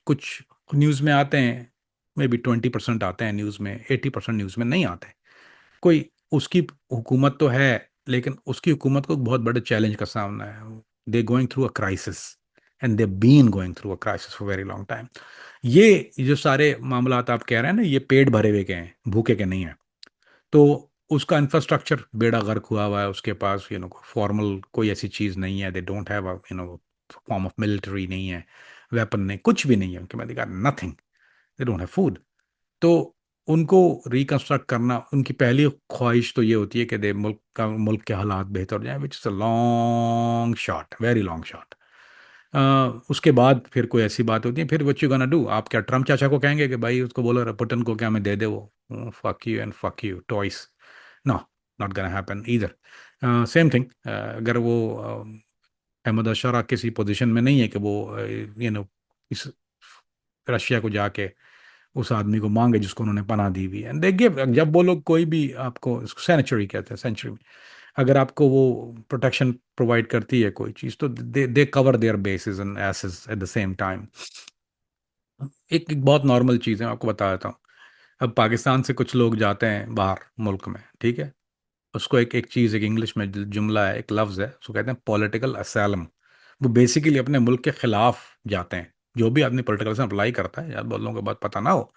कुछ न्यूज़ में आते हैं, मे बी 20% आते हैं न्यूज़ में, 80% न्यूज़ में नहीं आते। कोई उसकी हुकूमत तो है, लेकिन उसकी हुकूमत को बहुत बड़े चैलेंज का सामना है। They going through a crisis, and they been going through a crisis for very long time. ये जो सारे मामलात आप कह रहे हैं ना, ये पेट भरे हुए के हैं, भूखे के नहीं हैं। तो उसका इंफ्रास्ट्रक्चर बेड़ा गर्क हुआ हुआ है। उसके पास फॉर्मल कोई ऐसी चीज़ नहीं है। They don't have form of military नहीं है, वेपन नहीं, कुछ भी नहीं है उनके पास, nothing. They don't have food. तो उनको रिकंस्ट्रक्ट करना, उनकी पहली ख्वाहिश तो ये होती है कि दे मुल्क के हालात बेहतर हो जाएं, which is a long shot, very long shot. उसके बाद फिर कोई ऐसी बात होती है, फिर व्हाट यू गोना डू? आप क्या ट्रम्प चाचा को कहेंगे कि भाई उसको बोलो पुतिन को क्या हमें दे दे, वो fuck you and fuck you twice? No, not gonna happen either. Same thing, अगर वो अहमद अशरा किसी पोजीशन में नहीं है कि वो इस रशिया को जाके उस आदमी को मांगे जिसको उन्होंने पनाह दी हुई है। एंड दे गिव, जब वो लोग कोई भी आपको, सेंचुरी कहते हैं, सेंचुरी में अगर आपको वो प्रोटेक्शन प्रोवाइड करती है कोई चीज़, तो they cover their basis and assess at the same time. एक बहुत नॉर्मल चीज़ है, मैं आपको बता देता हूँ। अब पाकिस्तान से कुछ लोग जाते हैं बाहर मुल्क में, ठीक है? उसको एक एक चीज़, एक इंग्लिश में जुमला है, एक लफ्ज़ है, उसको कहते हैं पॉलिटिकल असैलम। वो बेसिकली अपने मुल्क के खिलाफ जाते हैं। जो भी आदमी पॉलिटिकल से अप्लाई करता है, यार बहुत लोगों को बात पता ना हो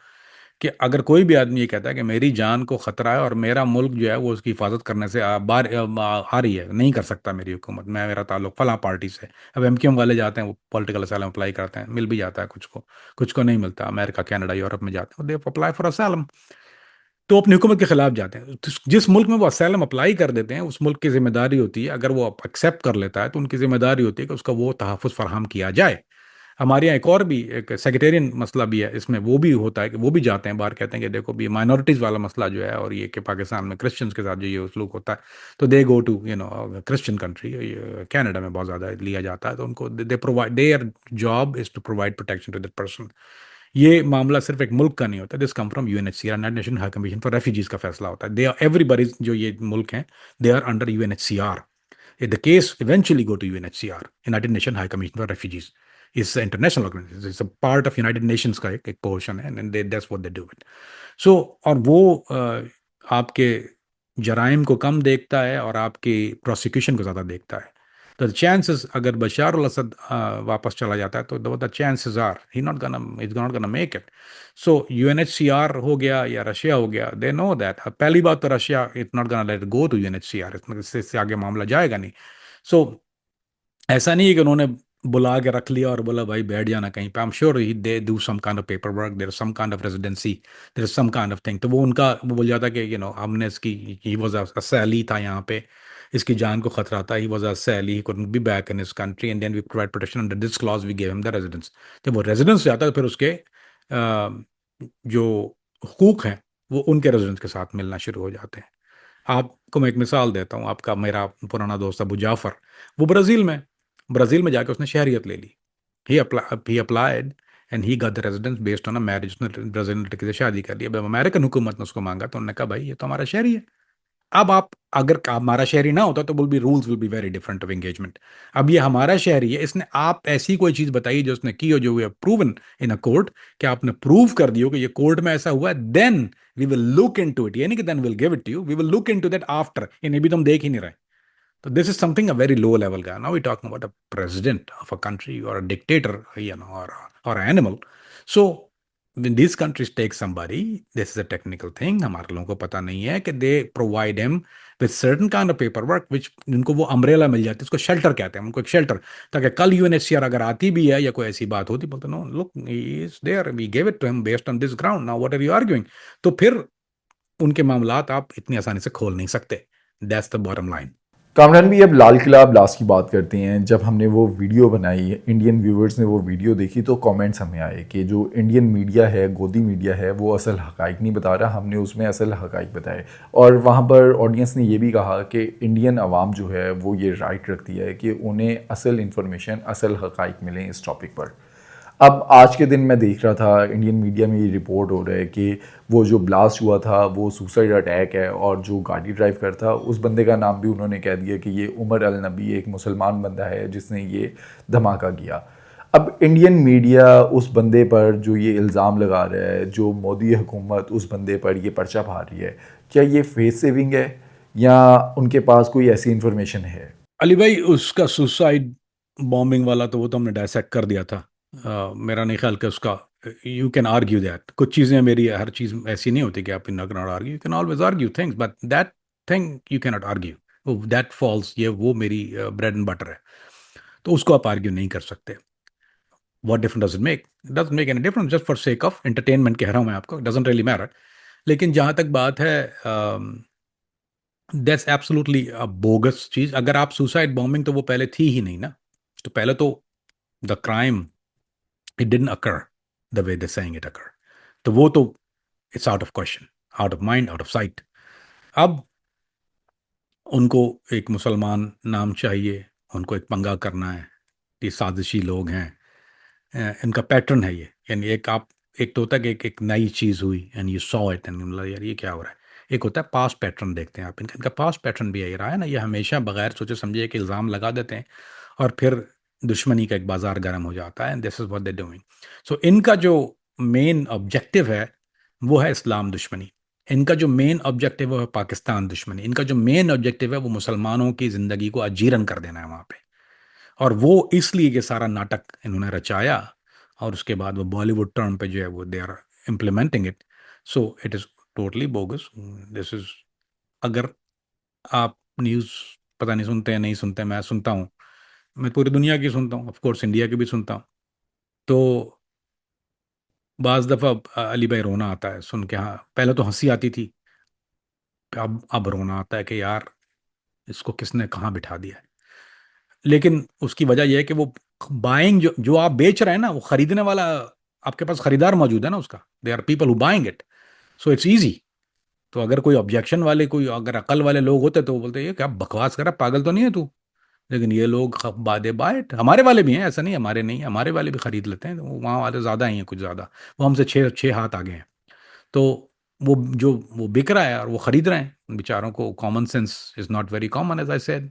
कि अगर कोई भी आदमी ये कहता है कि मेरी जान को खतरा है और मेरा मुल्क जो है वो उसकी हिफाजत करने से आ रही है, नहीं कर सकता मेरी हुकूमत, मैं, मेरा ताल्लुक फलां पार्टी से। अब एमक्यूएम वाले जाते हैं, वो पॉलिटिकल असाइलम अप्लाई करते हैं, मिल भी जाता है कुछ को नहीं मिलता। अमेरिका, कनाडा, यूरोप में जाते हैं, दे अप्लाई फॉर असाइलम। तो अपनी हुकूमत के खिलाफ जाते हैं। तो जिस मुल्क में वो असाइलम अप्लाई कर देते हैं, उस मुल्क की जिम्मेदारी होती है, अगर वो एक्सेप्ट कर लेता है तो उनकी जिम्मेदारी होती है कि उसका वो तहफ़्फ़ुज़ फराहम किया जाए। हमारे यहाँ एक और भी एक सेक्रेटेरियन मसला भी है, इसमें वो भी होता है कि वो भी जाते हैं बाहर, कहते हैं कि देखो भी माइनॉरिटीज़ वाला मसला जो है, और ये कि पाकिस्तान में क्रिश्चियंस के साथ जो ये सलूक होता है, तो they go to Christian country. Canada में बहुत ज़्यादा लिया जाता है, तो उनको they provide, their job is to provide protection to that person. ये मामला सिर्फ एक मुल्क का नहीं होता, this come from UNHCR, United Nation High Commission for Refugees का फैसला होता है। दे आर एवरीबडी, जो ये मुल्क हैं, they are under UNHCR. The case eventually go to UNHCR, United Nations High Commission for Refugees. It's an international organization. It's a part of United Nations का एक पोर्शन है, and that's what they do it. So, और वो आपके जराइम को कम देखता है और आपकी प्रोसिक्यूशन को ज़्यादा देखता है। तो चांसेस, अगर बशार अल असद वापस चला जाता है, तो the chances are he not gonna is not gonna make it. So UNHCR हो गया या रशिया हो गया, दे नो दैट। पहली बात तो Russia is not gonna let go to UNHCR, इससे आगे मामला जाएगा नहीं। सो ऐसा नहीं है कि उन्होंने बुला के रख लिया और बोला भाई बैठ जाना कहीं पे। I am sure they do some kind of paper work, there some kind of residency, there is some kind of thing. तो वो उनका वो बोल जाता कि हमने इसकी, ही वाज अ सैली था यहाँ पे, इसकी जान को खतरा था, he was a asylee, he couldn't be back in his country, and then we provide protection under this clause, we give him the residence. जब वो रेजिडेंस जाता है तो फिर उसके जो हुकूक हैं वो उनके रेजिडेंस के साथ मिलना शुरू हो जाते हैं। आपको मैं एक मिसाल देता हूँ। आपका मेरा पुराना दोस्त अबू जाफ़र, वो ब्राज़ील में जाके उसने शहरियत ले ली। He applied and he got the residence based on a marriage. उसने ब्राज़ील लड़के से शादी कर ली। अब अमेरिकन हुकूमत ने उसको मांगा, तो उन्होंने कहा भाई ये तो हमारा शहरी है। अब आप, अगर हमारा शहरी ना होता तो will be rules will be very different of engagement. अब ये हमारा शहरी है, इसने, आप ऐसी कोई चीज़ बताइए जो उसने की हो, जो we have proven in a court, कि आपने प्रूव कर दियो कि ये कोर्ट में ऐसा हुआ है, then we will look into it. यानी कि then will give it to you, we will look into that after. इन्हें भी तुम देख ही नहीं रहे। So this is something a very low level guy. Now we're talking about a president of a country or a dictator, or an animal. So when these countries take somebody, this is a technical thing, हमारे लोगों को पता नहीं है कि they provide him with certain kind of paperwork which उनको वो umbrella मिल जाती है, उसको शेल्टर कहते हैं, उनको एक शेल्टर, ताकि कल यूएनएचसीआर अगर आती भी है या कोई ऐसी बात होती, बोलते no look he is there, we give it to him based on this ground, now what are you arguing. तो फिर उनके मामलात आप इतनी आसानी से खोल नहीं सकते। That's the bottom line. Kamran भी अब लाल किला ब्लास्ट की बात करते हैं। जब हमने वो वीडियो बनाई, इंडियन व्यूवर्स ने वो वीडियो देखी, तो कमेंट्स हमें आए कि जो इंडियन मीडिया है, गोदी मीडिया है, वो असल हकाइक नहीं बता रहा, हमने उसमें असल हकाइक बताए। और वहाँ पर ऑडियंस ने ये भी कहा कि इंडियन आवाम जो है वो ये राइट रखती है कि उन्हें असल इन्फॉर्मेशन, असल हकाइक मिलें इस टॉपिक पर। अब आज के दिन मैं देख रहा था इंडियन मीडिया में ये रिपोर्ट हो रहा है कि वो जो ब्लास्ट हुआ था वो सुसाइड अटैक है, और जो गाड़ी ड्राइव कर था उस बंदे का नाम भी उन्होंने कह दिया कि ये उमर अल नबी, एक मुसलमान बंदा है जिसने ये धमाका किया। अब इंडियन मीडिया उस बंदे पर जो ये इल्ज़ाम लगा रहा है, जो मोदी हुकूमत उस बंदे पर ये पर्चा भा रही है, क्या ये फेस सेविंग है या उनके पास कोई ऐसी इन्फॉर्मेशन है? अली भाई, उसका सुसाइड बॉम्बिंग वाला तो वो तो हमने डायसेक्ट कर दिया था। मेरा नहीं ख्याल कि उसका, यू कैन आर्ग्यू दैट, कुछ चीज़ें मेरी हर चीज़ ऐसी नहीं होती कि आप in not argue, you can always argue things, but that thing you can not argue, वो दैट फॉल्स, ये वो मेरी ब्रेड एंड बटर है, तो उसको आप आर्ग्यू नहीं कर सकते। What difference does it make? It doesn't make any difference, just for sake of entertainment कह रहा हूँ मैं आपको, डजंट रियली मैटर। लेकिन जहाँ तक बात है, दैट्स एब्सोल्युटली बोगस चीज। अगर आप सुसाइड बॉम्बिंग, तो वो पहले थी ही नहीं ना, तो पहले तो the crime, it didn't occur the way they saying it occur, तो वो तो it's out of question, out of mind, out of site. अब उनको एक मुसलमान नाम चाहिए, उनको एक पंगा करना है, ये साजिशी लोग हैं, इनका पैटर्न है ये। यानी एक आप, एक तो होता है कि एक नई चीज़ हुई and you saw it and मतलब यार ये क्या हो रहा है। एक होता है पास्ट पैटर्न देखते हैं आप, इनका पास्ट पैटर्न भी यही रहा है ना, ये हमेशा बगैर सोचे समझे एक इल्ज़ाम लगा देते हैं और फिर दुश्मनी का एक बाजार गर्म हो जाता है, this is what they doing. So इनका जो मेन ऑब्जेक्टिव है वो है इस्लाम दुश्मनी, इनका जो मेन ऑब्जेक्टिव है वो है पाकिस्तान दुश्मनी, इनका जो मेन ऑब्जेक्टिव है वो मुसलमानों की ज़िंदगी को अजीरन कर देना है वहाँ पे। और वो इसलिए ये सारा नाटक इन्होंने रचाया, और उसके बाद वो बॉलीवुड टर्म पे जो है वो they are implementing it. So it is totally bogus. This is, अगर आप न्यूज़ पता नहीं सुनते हैं, नहीं सुनते, मैं सुनता हूँ, मैं पूरी दुनिया की सुनता हूँ, ऑफ कोर्स इंडिया की भी सुनता हूँ। तो बाज़ दफ़ा अली भाई रोना आता है सुन के। हाँ, पहले तो हंसी आती थी, अब रोना आता है कि यार इसको किसने कहाँ बिठा दिया है। लेकिन उसकी वजह यह है कि वो बाइंग, जो आप बेच रहे हैं ना, वो खरीदने वाला, आपके पास खरीदार मौजूद है ना उसका, they are people who buying it, so it's easy. तो अगर कोई ऑब्जेक्शन वाले, कोई अगर अकल वाले लोग होते तो वो बोलते ये क्या बकवास कर रहा, पागल तो नहीं है तू। लेकिन ये लोग बादे बाइट, हमारे वाले भी हैं, ऐसा नहीं हमारे नहीं, हमारे वाले भी खरीद लेते हैं, तो वहाँ वाले ज़्यादा ही हैं, कुछ ज़्यादा, वो हमसे छः छः हाथ आगे हैं। तो वो जो वो बिक रहा है और वो खरीद रहे हैं, बेचारों को common sense is not very common, as I said.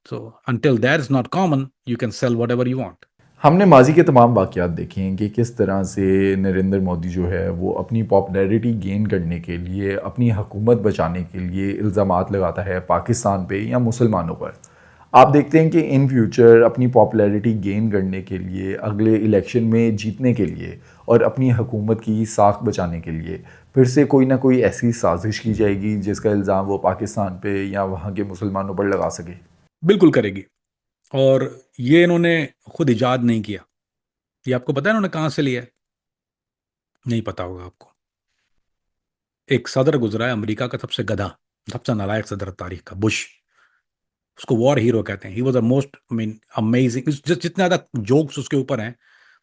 So until that is not common, you can sell whatever you want. हमने माजी के तमाम वाक़यात देखे हैं कि किस तरह से नरेंद्र मोदी जो है वो अपनी पॉपुलैरिटी गेन करने के लिए, अपनी हुकूमत बचाने के लिए इल्ज़ामात लगाता है पाकिस्तान पे या मुसलमानों पर। आप देखते हैं कि इन फ्यूचर अपनी पॉपुलैरिटी गेन करने के लिए, अगले इलेक्शन में जीतने के लिए और अपनी हुकूमत की साख बचाने के लिए फिर से कोई ना कोई ऐसी साजिश की जाएगी जिसका इल्ज़ाम वो पाकिस्तान पे या वहाँ के मुसलमानों पर लगा सके। बिल्कुल करेगी। और ये इन्होंने खुद इजाद नहीं किया, ये आपको पता है इन्होंने कहाँ से लिया है? नहीं पता होगा आपको। एक सदर गुजरा है अमेरिका का, सबसे गधा, सबसे नालायक सदर तारीख का, बुश, उसको वॉर हीरो कहते हैं। He was the most, I mean amazing, जितने ज़्यादा जोक्स उसके ऊपर हैं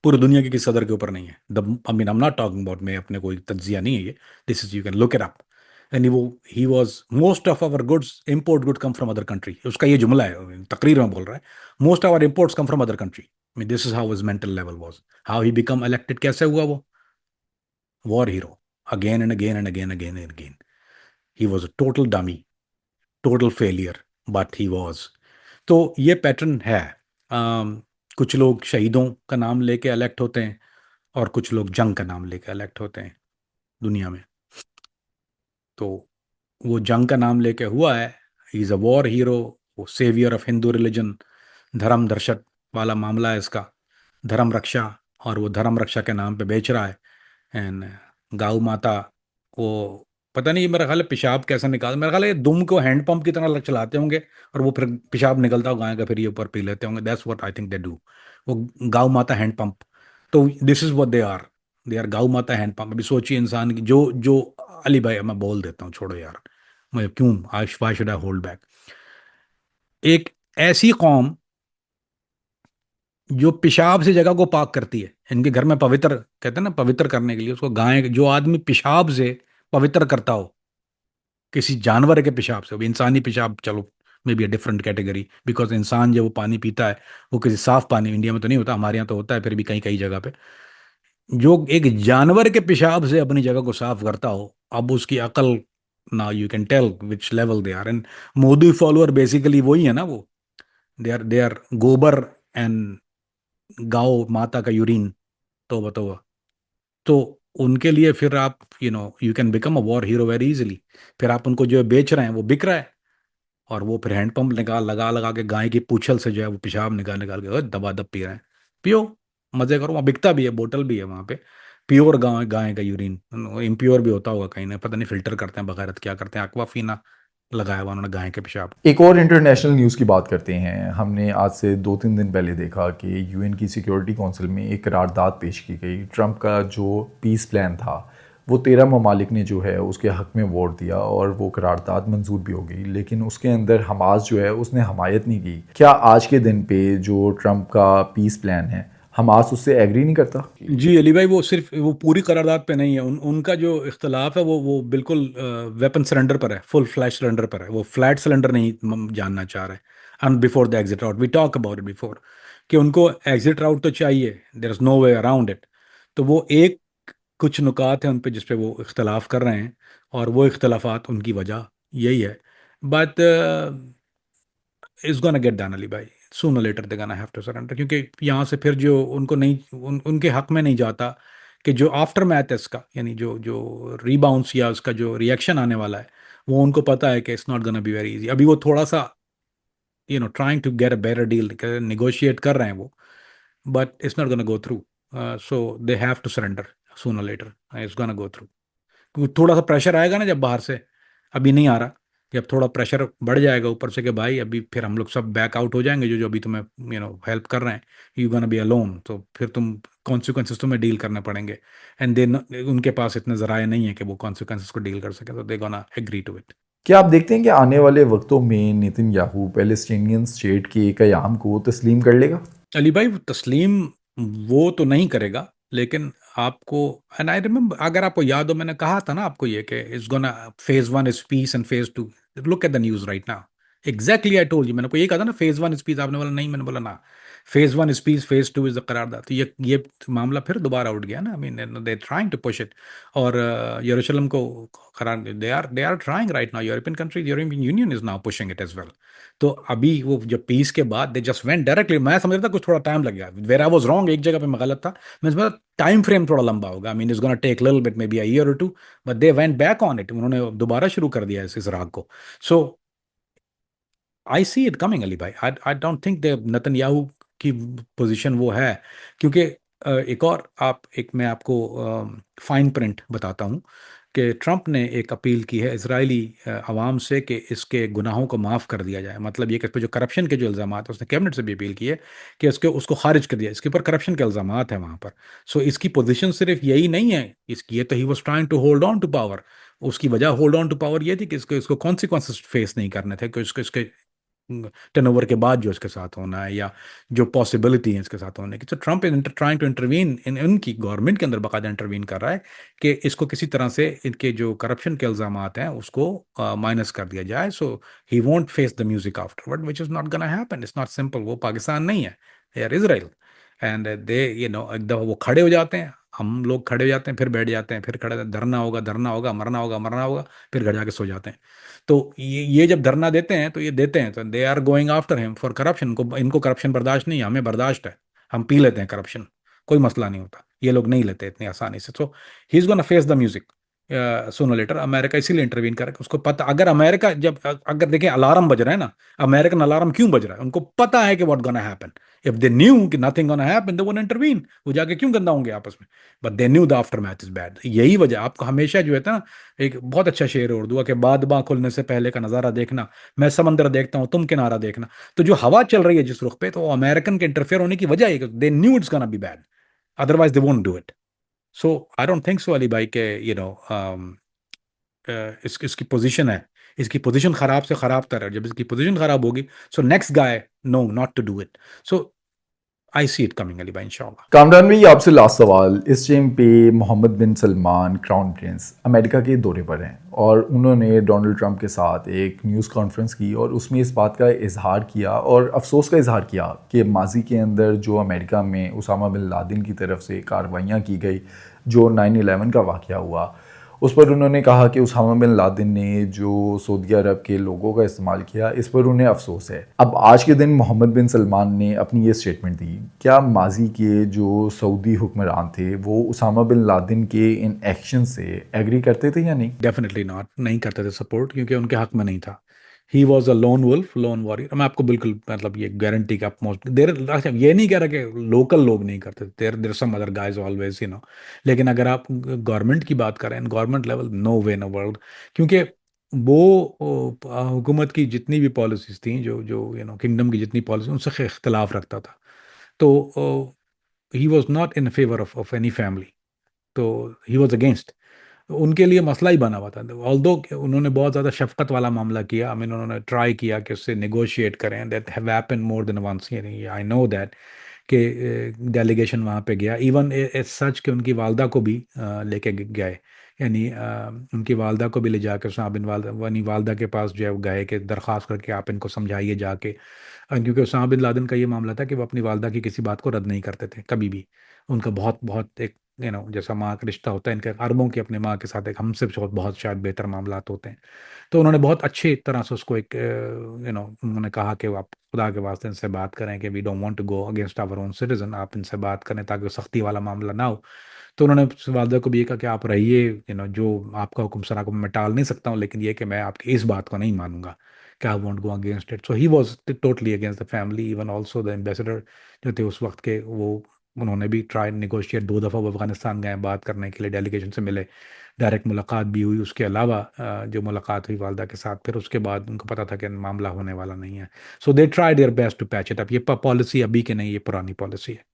पूरी दुनिया के किसी सदर के ऊपर नहीं है। The I mean I am not talking about, मैं अपने कोई तज्जिया नहीं है ये, this is, you can look it up. And वो, he was, most of our goods, import good come from other country, उसका ये जुमला है, तकरीर में बोल रहा है, most our imports come from other country. I mean this is how his mental level was, how he become elected, कैसे हुआ वो war hero, again and again and again again and again. He was a total dummy, total failure, but he was. तो ये pattern है। कुछ लोग शहीदों का नाम लेके इलेक्ट होते हैं और कुछ लोग जंग का नाम लेके इलेक्ट होते हैं दुनिया में। तो वो जंग का नाम लेके हुआ है, he is a war hero, वो सेवियर ऑफ हिंदू रिलीजन, धर्म दर्शक वाला मामला है इसका, धर्म रक्षा, और वो धर्म रक्षा के नाम पे बेच रहा है। एंड गौ माता वो पता नहीं मेरा ख्याल है पेशाब कैसे निकाल, मेरा ख्याल है ये दुम को हैंड पंप की तरह चलाते होंगे और वो फिर पेशाब निकलता होगा गाय का, फिर ये ऊपर पी लेते होंगे। That's what I think they do. वो गौ माता हैंड पंप। तो this is what they are Gau Mata hand pump. अभी सोचिए इंसान की जो जो अली भाई मैं बोल देता हूँ, छोड़ो यार, मैं क्यों, I should I hold back. एक ऐसी कौम जो पेशाब से जगह को पाक करती है, इनके घर में पवित्र कहते हैं ना, पवित्र करने के लिए उसको गाय, जो आदमी पेशाब से पवित्र करता हो किसी जानवर के पेशाब से, वो इंसानी पेशाब चलो मे be a different category, because इंसान जब वो पानी पीता है वो किसी साफ पानी, इंडिया में तो नहीं होता, हमारे यहाँ तो होता है फिर भी कहीं कहीं जगह पे, जो एक जानवर के पेशाब से अपनी जगह को साफ करता हो, अब उसकी अकल, ना you can tell which level they are. And Modi follower basically वही है ना, वो दे आर गोबर एंड गाओ माता का यूरिन, तो बताओ। तो उनके लिए फिर आप you can become a war hero very easily. फिर आप उनको जो बेच रहे हैं वो बिक रहा है, और वो फिर हैंडपंप निकाल लगा लगा के गाय की पूंछल से जो है वो पेशाब निकाल निकाल के दबा दब पी रहे हैं। पियो, मजे करो, वहाँ बिकता भी है, बोतल भी है वहाँ पे, प्योर गाय गाय का यूरिन। इम्प्योर भी होता होगा कहीं ना, पता नहीं फिल्टर करते हैं बगैर क्या करते हैं, अक्वाफीना लगाया हुआ उन्होंने गाय के पेशाब। एक और इंटरनेशनल न्यूज़ की बात करते हैं। हमने आज से 2-3 दिन पहले देखा कि यूएन की सिक्योरिटी काउंसिल में एक करारदाद पेश की गई। ट्रंप का जो पीस प्लान था वो 13 ममालिक ने जो है उसके हक़ में वोट दिया और वो करारदाद मंजूर भी हो गई, लेकिन उसके अंदर हमास जो है उसने हमायत नहीं की। क्या आज के दिन पे जो ट्रंप का पीस प्लान है हमास उससे एग्री नहीं करता? जी अली भाई, वो सिर्फ वो पूरी करारदाद पे नहीं है, उनका जो इख्तलाफ है वो बिल्कुल वेपन सरेंडर पर है, फुल फ्लैश सरेंडर पर है। वो फ्लैट सरेंडर नहीं जानना चाह रहे हैं। And before the exit route we talk about it before, कि उनको एग्जिट राउट तो चाहिए, there is no way around it. तो वो एक कुछ नुकात हैं उन पे जिस पे वो इख्तलाफ कर रहे हैं, और वो इख्तलाफात उनकी वजह यही है। But is gonna get done Ali भाई, sooner later they gonna have to surrender, क्योंकि यहाँ से फिर जो उनको नहीं उनके हक में नहीं जाता कि जो आफ्टर मैथ है इसका, यानी जो जो रीबाउंस या उसका जो रिएक्शन आने वाला है, वो उनको पता है कि it's not gonna be very easy. अभी वो थोड़ा सा trying to get a better deal, negotiate कर रहे हैं वो, but it's not gonna go through. So they have to surrender sooner later, it's gonna go through. क्योंकि थोड़ा सा प्रेशर आएगा ना जब बाहर से, अभी नहीं आ रहा, जब थोड़ा प्रेशर बढ़ जाएगा ऊपर से कि भाई अभी फिर हम लोग सब बैक आउट हो जाएंगे, जो जो अभी तुम्हें हेल्प कर रहे हैं, यू गोना बी अलोन, तो फिर तुम कॉन्सिक्वेंसेस तुम्हें डील करने पड़ेंगे। एंड दे उनके पास इतने जराए नहीं है कि वो कॉन्सिक्वेंसेस को डील कर सके, तो they gonna agree to it. क्या आप देखते हैं कि आने वाले वक्तों में नेतन्याहू पैलेस्टीनियन स्टेट के क़याम को तस्लीम कर लेगा? अली भाई वो तस्लीम वो तो नहीं करेगा, लेकिन आपको, एंड आई रिमेम्बर, अगर आपको याद हो मैंने कहा था ना आपको ये कि it's gonna phase one is piece and phase two, look at the news right now, exactly I told you, मैंने को ये कहा था ना फेज वन इज पीस, आपने बोला नहीं, मैंने बोला ना, phase one is peace, phase two is the करारदाद। तो ये मामला फिर दोबारा उठ गया ना, I mean they trying to push it, और यरूशलेम को करार, they are trying right now, European countries, European Union is now pushing it as well. तो अभी वो जब पीस के बाद दे जस्ट वेंट डायरेक्टली, मैं समझ रहा था कुछ थोड़ा टाइम लग गया, वेयर आई वाज रॉन्ग, एक जगह पे मैं गलत था, मैं समझा टाइम फ्रेम थोड़ा लंबा होगा, I mean it's gonna take little bit, may be a year और two, but they went back on it, उन्होंने दोबारा शुरू कर दिया इस राग को। So I see it coming Ali भाई, I don't think they Netanyahu की पोजीशन वो है, क्योंकि एक और एक मैं आपको फाइन प्रिंट बताता हूँ कि ट्रंप ने एक अपील की है इजरायली अवाम से कि इसके गुनाहों को माफ़ कर दिया जाए। मतलब ये कि इस पर जो करप्शन के जो इल्ज़ाम है, उसने कैबिनेट से भी अपील की है कि उसको खारिज कर दिया, इसके ऊपर करप्शन के इल्ज़ाम है वहाँ पर। सो इसकी पोजीशन सिर्फ यही नहीं है, इसकी ये तो he was trying to hold on to power, उसकी वजह होल्ड ऑन टू पावर ये थी कि इसको इसको कॉन्सिक्वेंसेस फेस नहीं करने थे, कि इसको इसके टर्नओवर के बाद जो इसके साथ होना है, या जो पॉसिबिलिटी है इसके साथ होने की। तो Trump is trying to intervene in उनकी गवर्नमेंट के अंदर, बाकायदा इंटरवीन कर रहा है कि इसको किसी तरह से इनके जो करप्शन के इल्जाम हैं उसको माइनस कर दिया जाए, so he won't face the music afterward, which is not gonna happen, it's not simple. वो पाकिस्तान नहीं है, they are Israel, and they एकदम वो खड़े हो जाते हैं, हम लोग खड़े हो जाते हैं, फिर बैठ जाते हैं, फिर खड़े, धरना होगा धरना होगा, मरना होगा मरना होगा, फिर घर जाके सो जाते हैं। तो ये जब धरना देते हैं तो ये देते हैं, तो they are going after him for corruption. इनको करप्शन बर्दाश्त नहीं है, हमें बर्दाश्त है, हम पी लेते हैं करप्शन, कोई मसला नहीं होता, ये लोग नहीं लेते इतनी आसानी से। So he is gonna face the music, sooner later America इसीलिए इंटरवीन कर रहा है कि उसको पता, अगर अमेरिका जब अगर देखें अलार्म बज रहा है ना, अमेरिकन अलार्म क्यों बज रहा है, उनको पता है कि what gonna happen. If they knew कि nothing gonna happen they won't intervene, वो जाके क्यों गंदा होंगे आपस में। But they knew the aftermath is bad. यही वजह आपको हमेशा जो है ना, एक बहुत अच्छा शेर है उर्दू का कि बाद बाँ खुलने से पहले का नजारा देखना, मैं समंदर देखता हूँ तुम किनारा देखना। तो जो हवा चल रही है जिस रुख पे, तो अमेरिकन के इंटरफेयर होने की वजह है कि they knew it's gonna be bad, otherwise they won't do it. So I don't think सो अली भाई के इसकी पोजीशन है, इसकी पोजीशन खराब से खराब तरह, जब इसकी पोजीशन खराब होगी, so next guy know not to do it. So I see it coming Ali भाई इंशाल्लाह। कामरान भाई, आपसे लास्ट सवाल। इस टाइम पे मोहम्मद बिन सलमान क्राउन प्रिंस अमेरिका के दौरे पर हैं और उन्होंने डोनाल्ड ट्रंप के साथ एक न्यूज़ कॉन्फ्रेंस की और उसमें इस बात का इजहार किया और अफसोस का इजहार किया कि माजी के अंदर जो अमेरिका में उसामा बिन लादेन की तरफ से कार्रवाइयाँ की गई, जो 9/11 का वाक़या हुआ, उस पर उन्होंने कहा कि उसामा बिन लादेन ने जो सऊदी अरब के लोगों का इस्तेमाल किया, इस पर उन्हें अफसोस है। अब आज के दिन मोहम्मद बिन सलमान ने अपनी ये स्टेटमेंट दी। क्या माजी के जो सऊदी हुक्मरान थे वो उसामा बिन लादेन के इन एक्शन से एग्री करते थे या नहीं? डेफिनेटली नॉट, नहीं करते थे सपोर्ट, क्योंकि उनके हक में नहीं था। He was a lone wolf, lone warrior. मैं आपको बिल्कुल मतलब ये गारंटी का मोस्ट देर, अच्छा ये नहीं कह रहा कि लोकल लोग नहीं करते, there there some other guys always you know. लेकिन अगर आप गवर्नमेंट की बात करें, government level, no way in world. क्योंकि वो हुकूमत की जितनी भी पॉलिसीज थी, जो जो किंगडम की जितनी पॉलिसी, उनसे इख्तलाफ रखता था। तो he was not in favour of any family, तो ही वॉज अगेंस्ट। उनके लिए मसला ही बना हुआ था। ऑल्दो उन्होंने बहुत ज़्यादा शफकत वाला मामला किया, आई मीन उन्होंने ट्राई किया कि उससे नेगोशिएट करें, that have happened more than once, I know that कि डेलीगेशन वहाँ पे गया, इवन एज सच कि उनकी वालदा को भी लेके गए, यानी उनकी वालदा को भी ले जाकर उसामा बिन वालदा, यानी वालदा के पास जो है वो गए कि दरख्वास्त करके आप इनको समझाइए जाके। क्योंकि उसामा बिन लादेन का ये मामला था कि वो अपनी वालदा की किसी बात को रद्द नहीं करते थे कभी भी। उनका बहुत बहुत एक जैसा माँ का रिश्ता होता है, इनके अरबों की अपने माँ के साथ एक हमसे बहुत बहुत शायद बेहतर मामलात होते हैं। तो उन्होंने बहुत अच्छी तरह से उसको एक उन्होंने कहा कि आप खुदा के वास्ते इनसे बात करें कि we don't want to go against our own citizen, आप इनसे बात करें ताकि सख्ती वाला मामला ना हो। तो उन्होंने उस वालदा को भी ये कहा कि आप रहिए, जो आपका हुक्म सरा को मैं टाल नहीं सकता हूँ, लेकिन ये कि मैं आपकी इस बात को नहीं मानूंगा कि I want go against it. So he was totally against the family, even also the ambassador जो थे उस वक्त के, वो उन्होंने भी ट्राई नेगोशिएट, 2 दफ़ा वो अफगानिस्तान गए बात करने के लिए, डेलीगेशन से मिले, डायरेक्ट मुलाकात भी हुई। उसके अलावा जो मुलाकात हुई वालदा के साथ, फिर उसके बाद उनको पता था कि मामला होने वाला नहीं है। So they try their best to patch it up. ये पॉलिसी अभी के नहीं, ये पुरानी पॉलिसी है।